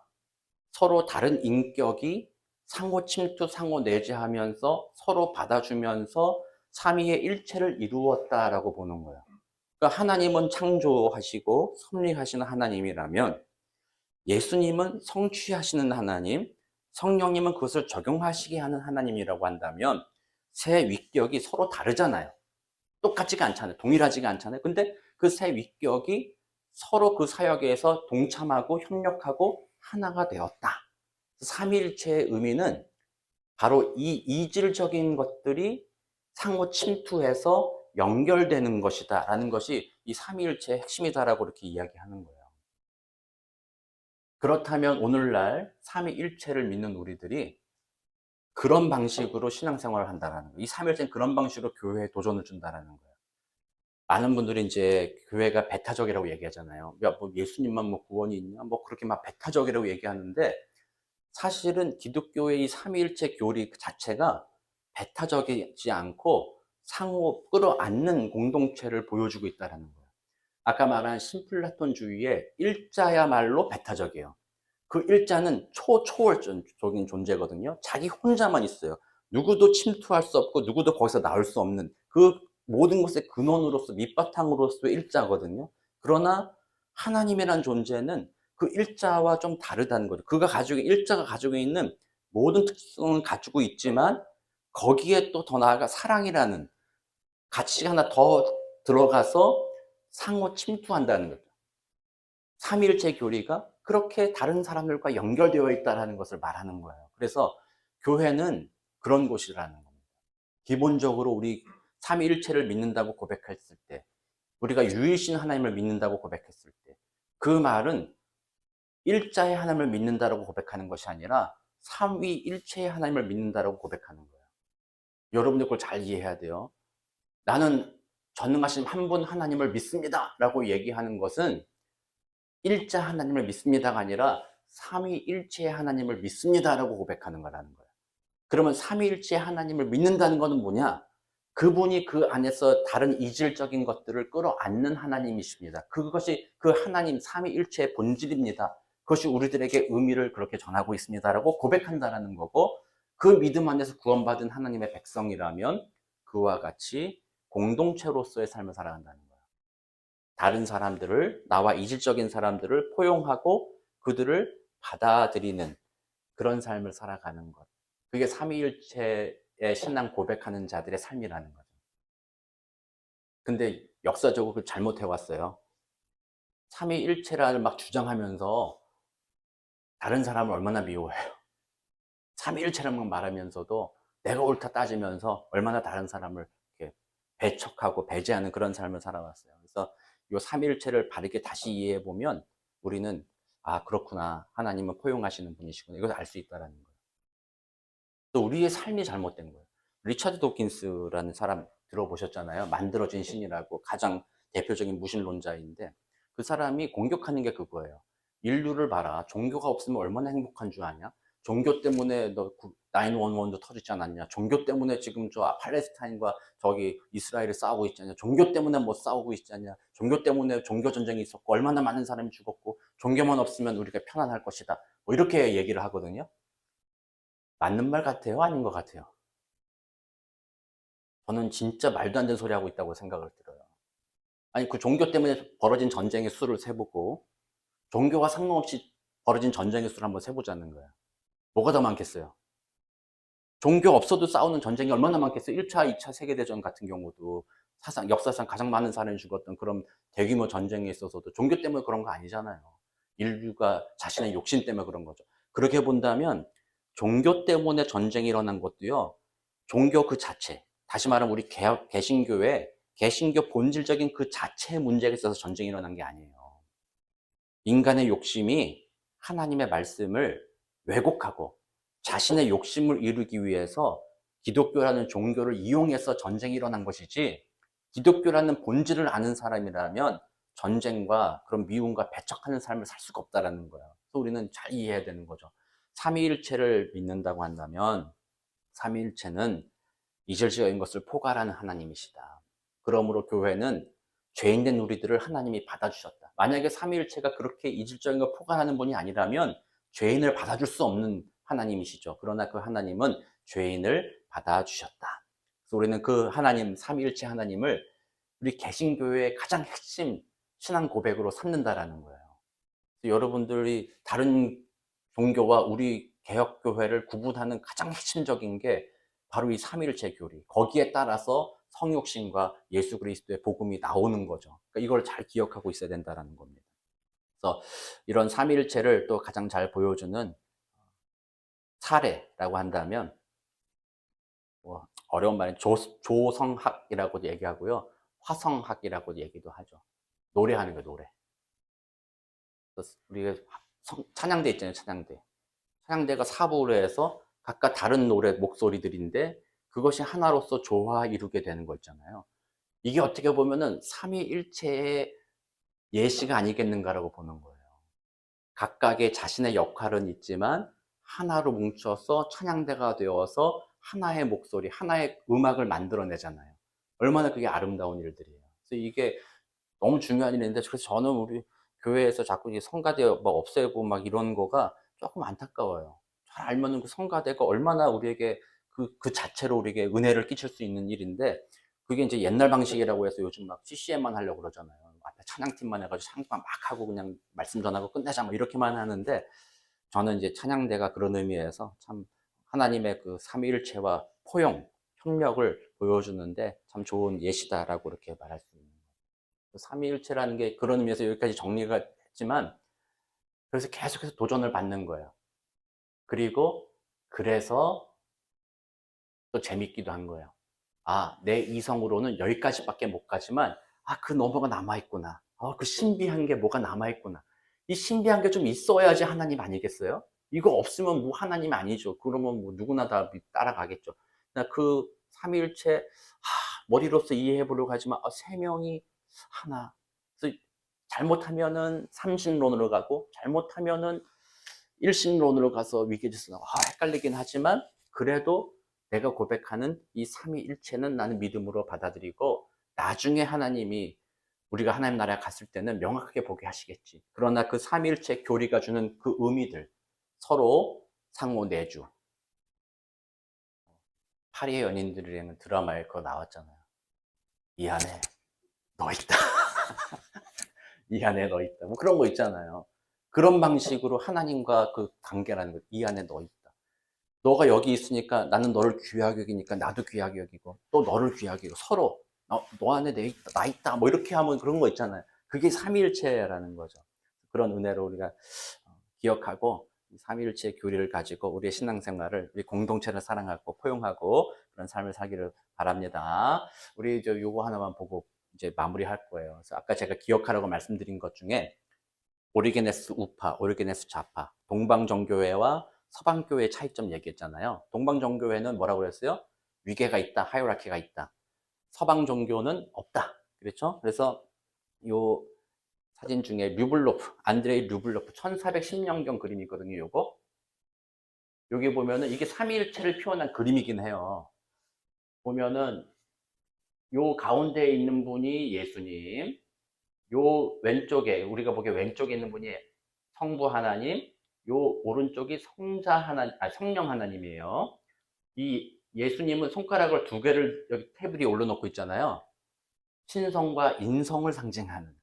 서로 다른 인격이 상호 침투, 상호 내재하면서 서로 받아주면서 삼위의 일체를 이루었다라고 보는 거예요. 그러니까 하나님은 창조하시고 섭리하시는 하나님이라면 예수님은 성취하시는 하나님, 성령님은 그것을 적용하시게 하는 하나님이라고 한다면 세 위격이 서로 다르잖아요. 똑같지가 않잖아요. 동일하지가 않잖아요. 근데 그 세 위격이 서로 그 사역에서 동참하고 협력하고 하나가 되었다. 삼위일체의 의미는 바로 이 이질적인 것들이 상호 침투해서 연결되는 것이다 라는 것이 이 삼위일체의 핵심이다라고 이렇게 이야기하는 거예요. 그렇다면 오늘날 삼위일체를 믿는 우리들이 그런 방식으로 신앙생활을 한다라는 거예요. 이 삼위일체는 그런 방식으로 교회에 도전을 준다라는 거예요. 많은 분들이 이제 교회가 배타적이라고 얘기하잖아요. 야, 뭐 예수님만 뭐 구원이 있냐? 뭐 그렇게 막 배타적이라고 얘기하는데 사실은 기독교의 이 삼위일체 교리 자체가 배타적이지 않고 상호 끌어안는 공동체를 보여주고 있다는 거예요. 아까 말한 신플라톤주의의 일자야말로 배타적이에요. 그 일자는 초월적인 존재거든요. 자기 혼자만 있어요. 누구도 침투할 수 없고 누구도 거기서 나올 수 없는 그 모든 것의 근원으로서 밑바탕으로서의 일자거든요. 그러나 하나님이란 존재는 그 일자와 좀 다르다는 거죠. 일자가 가지고 있는 모든 특성을 가지고 있지만 거기에 또 더 나아가 사랑이라는 가치가 하나 더 들어가서 상호 침투한다는 거죠. 삼위일체 교리가 그렇게 다른 사람들과 연결되어 있다는 것을 말하는 거예요. 그래서 교회는 그런 곳이라는 겁니다. 기본적으로 우리 삼위일체를 믿는다고 고백했을 때, 우리가 유일신 하나님을 믿는다고 고백했을 때, 그 말은 일자의 하나님을 믿는다라고 고백하는 것이 아니라 삼위일체의 하나님을 믿는다라고 고백하는 거예요. 여러분들 그걸 잘 이해해야 돼요. 나는 전능하신 한 분 하나님을 믿습니다 라고 얘기하는 것은 일자 하나님을 믿습니다가 아니라 삼위일체의 하나님을 믿습니다라고 고백하는 거라는 거예요. 그러면 삼위일체의 하나님을 믿는다는 것은 뭐냐? 그분이 그 안에서 다른 이질적인 것들을 끌어안는 하나님이십니다. 그것이 그 하나님 삼위일체의 본질입니다. 그것이 우리들에게 의미를 그렇게 전하고 있습니다라고 고백한다라는 거고, 그 믿음 안에서 구원받은 하나님의 백성이라면 그와 같이 공동체로서의 삶을 살아간다는 거예요. 다른 사람들을, 나와 이질적인 사람들을 포용하고 그들을 받아들이는 그런 삶을 살아가는 것. 그게 삼위일체의 신앙 고백하는 자들의 삶이라는 거죠. 근데 역사적으로 그걸 잘못해왔어요. 삼위일체를 막 주장하면서 다른 사람을 얼마나 미워해요. 삼위일체라만 말하면서도 내가 옳다 따지면서 얼마나 다른 사람을 이렇게 배척하고 배제하는 그런 삶을 살아왔어요. 그래서 이 삼위일체를 바르게 다시 이해해 보면 우리는 아 그렇구나, 하나님은 포용하시는 분이시구나, 이걸 알 수 있다라는 거예요. 또 우리의 삶이 잘못된 거예요. 리차드 도킨스라는 사람 들어보셨잖아요. 만들어진 신이라고 가장 대표적인 무신론자인데 그 사람이 공격하는 게 그거예요. 인류를 봐라. 종교가 없으면 얼마나 행복한 줄 아냐? 종교 때문에 너 911도 터지지 않았냐? 종교 때문에 지금 저 팔레스타인과 저기 이스라엘이 싸우고 있지 않냐? 종교 때문에 뭐 싸우고 있지 않냐? 종교 때문에 종교 전쟁이 있었고 얼마나 많은 사람이 죽었고 종교만 없으면 우리가 편안할 것이다. 뭐 이렇게 얘기를 하거든요. 맞는 말 같아요? 아닌 것 같아요? 저는 진짜 말도 안 되는 소리 하고 있다고 생각을 들어요. 아니, 그 종교 때문에 벌어진 전쟁의 수를 세보고, 종교와 상관없이 벌어진 전쟁의 수를 한번 세보자는 거예요. 뭐가 더 많겠어요? 종교 없어도 싸우는 전쟁이 얼마나 많겠어요? 1차, 2차 세계대전 같은 경우도 역사상 가장 많은 사람이 죽었던 그런 대규모 전쟁에 있어서도 종교 때문에 그런 거 아니잖아요. 인류가 자신의 욕심 때문에 그런 거죠. 그렇게 본다면 종교 때문에 전쟁이 일어난 것도요, 종교 그 자체, 다시 말하면 우리 개신교의 개신교 본질적인 그 자체의 문제가 있어서 전쟁이 일어난 게 아니에요. 인간의 욕심이 하나님의 말씀을 왜곡하고 자신의 욕심을 이루기 위해서 기독교라는 종교를 이용해서 전쟁이 일어난 것이지, 기독교라는 본질을 아는 사람이라면 전쟁과 그런 미움과 배척하는 삶을 살 수가 없다라는 거예요. 그래서 우리는 잘 이해해야 되는 거죠. 삼위일체를 믿는다고 한다면 삼위일체는 이질적인 것을 포괄하는 하나님이시다. 그러므로 교회는 죄인된 우리들을 하나님이 받아주셨다. 만약에 삼위일체가 그렇게 이질적인 걸 포괄하는 분이 아니라면 죄인을 받아줄 수 없는 하나님이시죠. 그러나 그 하나님은 죄인을 받아주셨다. 그래서 우리는 그 하나님, 삼위일체 하나님을 우리 개신교회의 가장 핵심 신앙 고백으로 삼는다라는 거예요. 여러분들이 다른 종교와 우리 개혁교회를 구분하는 가장 핵심적인 게 바로 이 삼위일체 교리. 거기에 따라서 성육신과 예수 그리스도의 복음이 나오는 거죠. 그러니까 이걸 잘 기억하고 있어야 된다는 겁니다. 그래서 이런 삼위일체를 또 가장 잘 보여주는 사례라고 한다면, 뭐 어려운 말은 조성학이라고 얘기하고요, 화성학이라고 얘기도 하죠. 노래하는 거, 노래. 우리가 찬양대 있잖아요, 찬양대. 찬양대가 사부로 해서 각각 다른 노래 목소리들인데 그것이 하나로서 조화 이루게 되는 거 있잖아요. 이게 어떻게 보면은 삼위일체의 예시가 아니겠는가라고 보는 거예요. 각각의 자신의 역할은 있지만 하나로 뭉쳐서 찬양대가 되어서 하나의 목소리, 하나의 음악을 만들어내잖아요. 얼마나 그게 아름다운 일들이에요. 그래서 이게 너무 중요한 일인데 그래서 저는 우리 교회에서 자꾸 이 성가대 막 없애고 막 이런 거가 조금 안타까워요. 잘 알면은 그 성가대가 얼마나 우리에게 그 자체로 우리에게 은혜를 끼칠 수 있는 일인데 그게 이제 옛날 방식이라고 해서 요즘 막 CCM만 하려고 그러잖아요. 앞에 찬양팀만 해가지고 찬양만 막 하고 그냥 말씀 전하고 끝내자 뭐 이렇게만 하는데 저는 이제 찬양대가 그런 의미에서 참 하나님의 그 삼위일체와 포용, 협력을 보여주는데 참 좋은 예시다라고 이렇게 말할 수 있는 거예요. 삼위일체라는 게 그런 의미에서 여기까지 정리가 했지만 그래서 계속해서 도전을 받는 거예요. 그리고 그래서 또 재밌기도 한 거예요. 아, 내 이성으로는 여기까지밖에 못 가지만 그 너머가 남아있구나. 그 신비한 게 뭐가 남아있구나. 이 신비한 게 좀 있어야지 하나님 아니겠어요? 이거 없으면 뭐 하나님 아니죠. 그러면 뭐 누구나 다 따라가겠죠. 그 삼위일체 머리로서 이해해 보려고 하지만 세 명이 하나. 그래서 잘못하면은 삼신론으로 가고 잘못하면은 일신론으로 가서 위계질서 헷갈리긴 하지만 그래도 내가 고백하는 이 삼위일체는 나는 믿음으로 받아들이고 나중에 하나님이 우리가 하나님 나라에 갔을 때는 명확하게 보게 하시겠지. 그러나 그 삼위일체 교리가 주는 그 의미들 서로 상호 내주. 파리의 연인들이라는 드라마에 그거 나왔잖아요. 이 안에 너 있다. 이 안에 너 있다. 뭐 그런 거 있잖아요. 그런 방식으로 하나님과 그 관계라는 거. 이 안에 너 있다. 너가 여기 있으니까 나는 너를 귀하게 여기니까 나도 귀하게 여기고 또 너를 귀하게 여기고 서로 너 안에 내 있다, 나 있다 뭐 이렇게 하면 그런 거 있잖아요. 그게 삼위일체라는 거죠. 그런 은혜로 우리가 기억하고 삼위일체 교리를 가지고 우리의 신앙생활을 우리 공동체를 사랑하고 포용하고 그런 삶을 살기를 바랍니다. 우리 이제 요거 하나만 보고 이제 마무리할 거예요. 그래서 아까 제가 기억하라고 말씀드린 것 중에 오리게네스 우파, 오리게네스 좌파, 동방정교회와 서방교회의 차이점 얘기했잖아요. 동방정교회는 뭐라고 그랬어요? 위계가 있다, 하이라키가 있다. 서방종교는 없다. 그렇죠? 그래서 요 사진 중에 류블로프, 안드레이 류블로프 1410년경 그림이거든요, 요거. 여기 보면은 이게 삼위일체를 표현한 그림이긴 해요. 보면은 요 가운데에 있는 분이 예수님, 요 왼쪽에 우리가 보기에 왼쪽에 있는 분이 성부 하나님, 요 오른쪽이 성자 하나, 성령 하나님이에요. 이 예수님은 손가락을 두 개를 여기 테이블 위에 올려놓고 있잖아요. 신성과 인성을 상징하는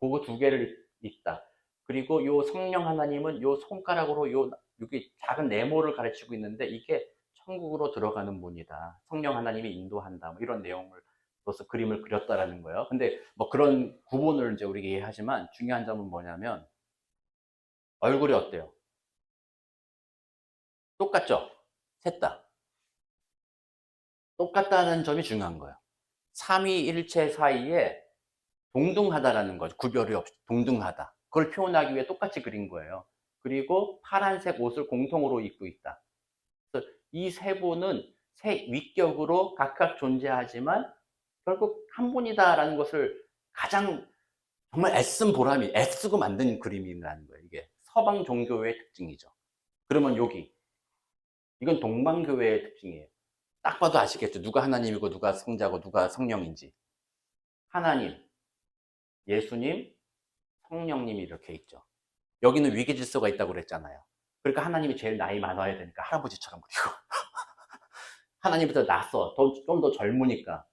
그거 두 개를 있다. 그리고 요 성령 하나님은 요 손가락으로 요 여기 작은 네모를 가르치고 있는데 이게 천국으로 들어가는 문이다. 성령 하나님이 인도한다. 뭐 이런 내용을 로서 그림을 그렸다라는 거예요. 근데 뭐 그런 구분을 이제 우리가 이해하지만 중요한 점은 뭐냐면 얼굴이 어때요? 똑같죠? 셋 다. 똑같다는 점이 중요한 거예요. 삼위일체 사이에 동등하다라는 거죠. 구별이 없이 동등하다. 그걸 표현하기 위해 똑같이 그린 거예요. 그리고 파란색 옷을 공통으로 입고 있다. 그래서 이 세 분은 세 위격으로 각각 존재하지만 결국 한 분이다라는 것을 가장 정말 애쓴 보람이 애쓰고 만든 그림이라는 거예요. 이게 서방 종교의 특징이죠. 그러면 여기 이건 동방교회의 특징이에요. 딱 봐도 아시겠죠? 누가 하나님이고 누가 성자고 누가 성령인지. 하나님, 예수님, 성령님이 이렇게 있죠. 여기는 위계 질서가 있다고 그랬잖아요. 그러니까 하나님이 제일 나이 많아야 되니까 할아버지처럼 그리고 하나님보다 낫어. 좀 더 젊으니까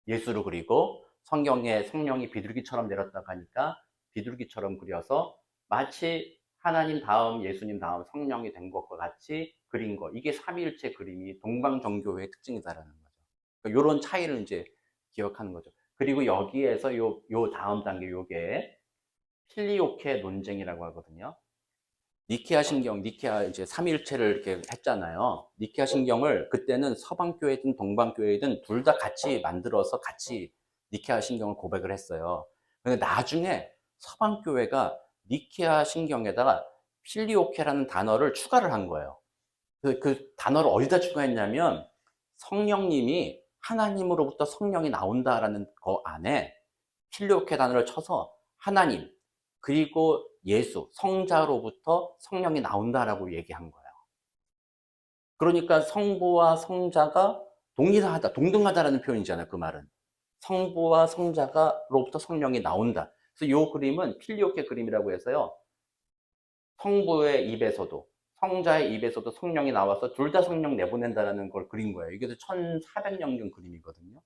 예수를 그리고 성경에 성령이 비둘기처럼 내렸다고 하니까 비둘기처럼 그려서 마치 하나님 다음 예수님 다음 성령이 된 것과 같이 그린 거. 이게 삼위일체 그림이 동방정교회의 특징이다라는 거죠. 그러니까 이런 차이를 이제 기억하는 거죠. 그리고 여기에서 요 다음 단계 요게 필리오케 논쟁이라고 하거든요. 니케아 신경, 니케아 이제 삼위일체를 이렇게 했잖아요. 니케아 신경을 그때는 서방교회든 동방교회든 둘 다 같이 만들어서 같이 니케아 신경을 고백을 했어요. 근데 나중에 서방교회가 니케아 신경에다가 필리오케라는 단어를 추가를 한 거예요. 그 단어를 어디다 추가했냐면 성령님이 하나님으로부터 성령이 나온다라는 거 안에 필리오케 단어를 쳐서 하나님 그리고 예수 성자로부터 성령이 나온다라고 얘기한 거예요. 그러니까 성부와 성자가 동일하다, 동등하다라는 표현이잖아요. 그 말은 성부와 성자가로부터 성령이 나온다. 그래서 이 그림은 필리오케 그림이라고 해서요. 성부의 입에서도 성자의 입에서도 성령이 나와서 둘 다 성령 내보낸다라는 걸 그린 거예요. 이게 1400년경 그림이거든요.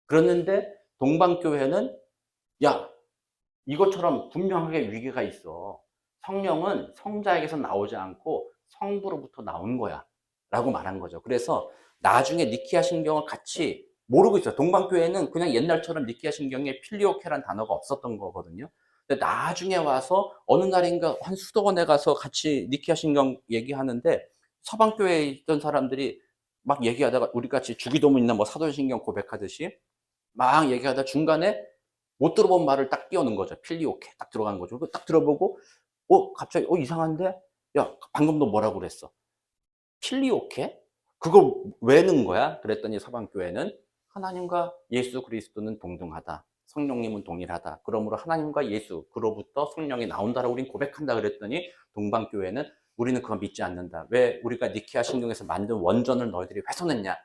그랬는데 동방교회는 야, 이것처럼 분명하게 위계가 있어. 성령은 성자에게서 나오지 않고 성부로부터 나온 거야. 라고 말한 거죠. 그래서 나중에 니키아 신경을 같이 모르고 있어요. 동방교회는 그냥 옛날처럼 니키아 신경에 필리오케란 단어가 없었던 거거든요. 근데 나중에 와서 어느 날인가 한 수도원에 가서 같이 니키아 신경 얘기하는데 서방교회에 있던 사람들이 막 얘기하다가 우리 같이 주기도문이나 뭐 사도신경 고백하듯이 막 얘기하다 중간에 못 들어본 말을 딱 띄워넣은 거죠. 필리오케 딱 들어간 거죠. 딱 들어보고 갑자기 이상한데? 야, 방금 너 뭐라고 그랬어? 필리오케? 그걸 왜 넣은 거야? 그랬더니 서방교회는 하나님과 예수 그리스도는 동등하다. 성령님은 동일하다. 그러므로 하나님과 예수 그로부터 성령이 나온다라고 우린 고백한다 그랬더니 동방교회는 우리는 그거 믿지 않는다. 왜 우리가 니케아 신경에서 만든 원전을 너희들이 훼손했냐?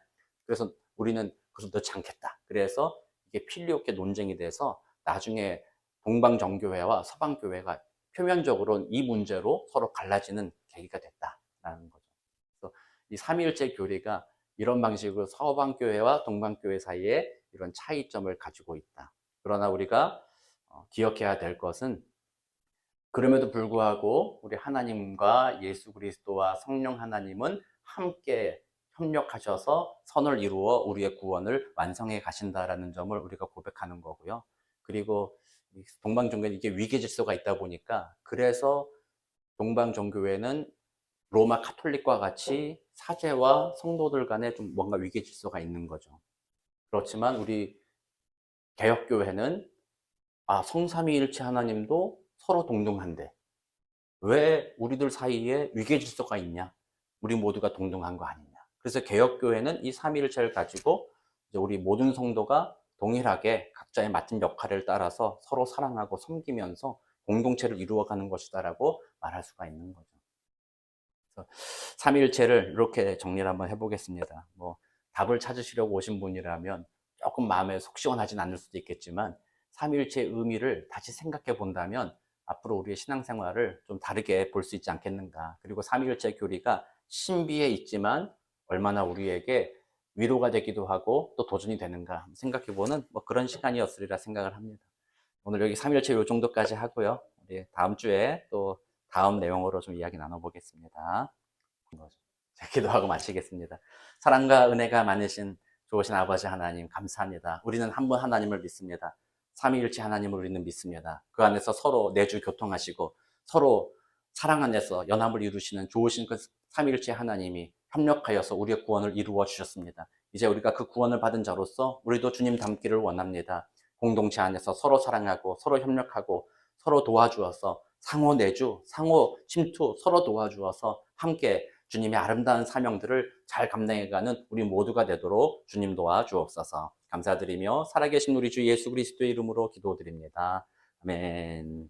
그래서 우리는 그것을 넣지 않겠다. 그래서 이게 필리오케 논쟁이 돼서 나중에 동방정교회와 서방교회가 표면적으로는 이 문제로 서로 갈라지는 계기가 됐다라는 거죠. 그래서 이 삼위일체 교리가 이런 방식으로 서방교회와 동방교회 사이에 이런 차이점을 가지고 있다. 그러나 우리가 기억해야 될 것은 그럼에도 불구하고 우리 하나님과 예수 그리스도와 성령 하나님은 함께 협력하셔서 선을 이루어 우리의 구원을 완성해 가신다라는 점을 우리가 고백하는 거고요. 그리고 동방종교는 이게 위계 질서가 있다 보니까 그래서 동방종교회는 로마 카톨릭과 같이 사제와 성도들 간에 좀 뭔가 위계 질서가 있는 거죠. 그렇지만 우리 개혁교회는 성삼위일체 하나님도 서로 동등한데 왜 우리들 사이에 위계 질서가 있냐? 우리 모두가 동등한 거 아니냐? 그래서 개혁교회는 이 삼위일체를 가지고 이제 우리 모든 성도가 동일하게 각자의 맡은 역할을 따라서 서로 사랑하고 섬기면서 공동체를 이루어가는 것이다라고 말할 수가 있는 거죠. 그래서 삼위일체를 이렇게 정리를 한번 해보겠습니다. 뭐 답을 찾으시려고 오신 분이라면 조금 마음에 속 시원하진 않을 수도 있겠지만 삼위일체의 의미를 다시 생각해 본다면 앞으로 우리의 신앙생활을 좀 다르게 볼 수 있지 않겠는가. 그리고 삼위일체 교리가 신비에 있지만 얼마나 우리에게 위로가 되기도 하고 또 도전이 되는가 생각해보는 뭐 그런 시간이었으리라 생각을 합니다. 오늘 여기 삼위일체 요 정도까지 하고요. 우리 다음 주에 또 다음 내용으로 좀 이야기 나눠보겠습니다. 기도하고 마치겠습니다. 사랑과 은혜가 많으신 좋으신 아버지 하나님 감사합니다. 우리는 한 분 하나님을 믿습니다. 삼위일체 하나님을 우리는 믿습니다. 그 안에서 서로 내주 교통하시고 서로 사랑 안에서 연합을 이루시는 좋으신 그 삼위일체 하나님이 협력하여서 우리의 구원을 이루어 주셨습니다. 이제 우리가 그 구원을 받은 자로서 우리도 주님 닮기를 원합니다. 공동체 안에서 서로 사랑하고 서로 협력하고 서로 도와주어서 상호 내주, 상호 침투, 서로 도와주어서 함께 주님의 아름다운 사명들을 잘 감당해가는 우리 모두가 되도록 주님 도와주옵소서. 감사드리며 살아계신 우리 주 예수 그리스도의 이름으로 기도드립니다. 아멘.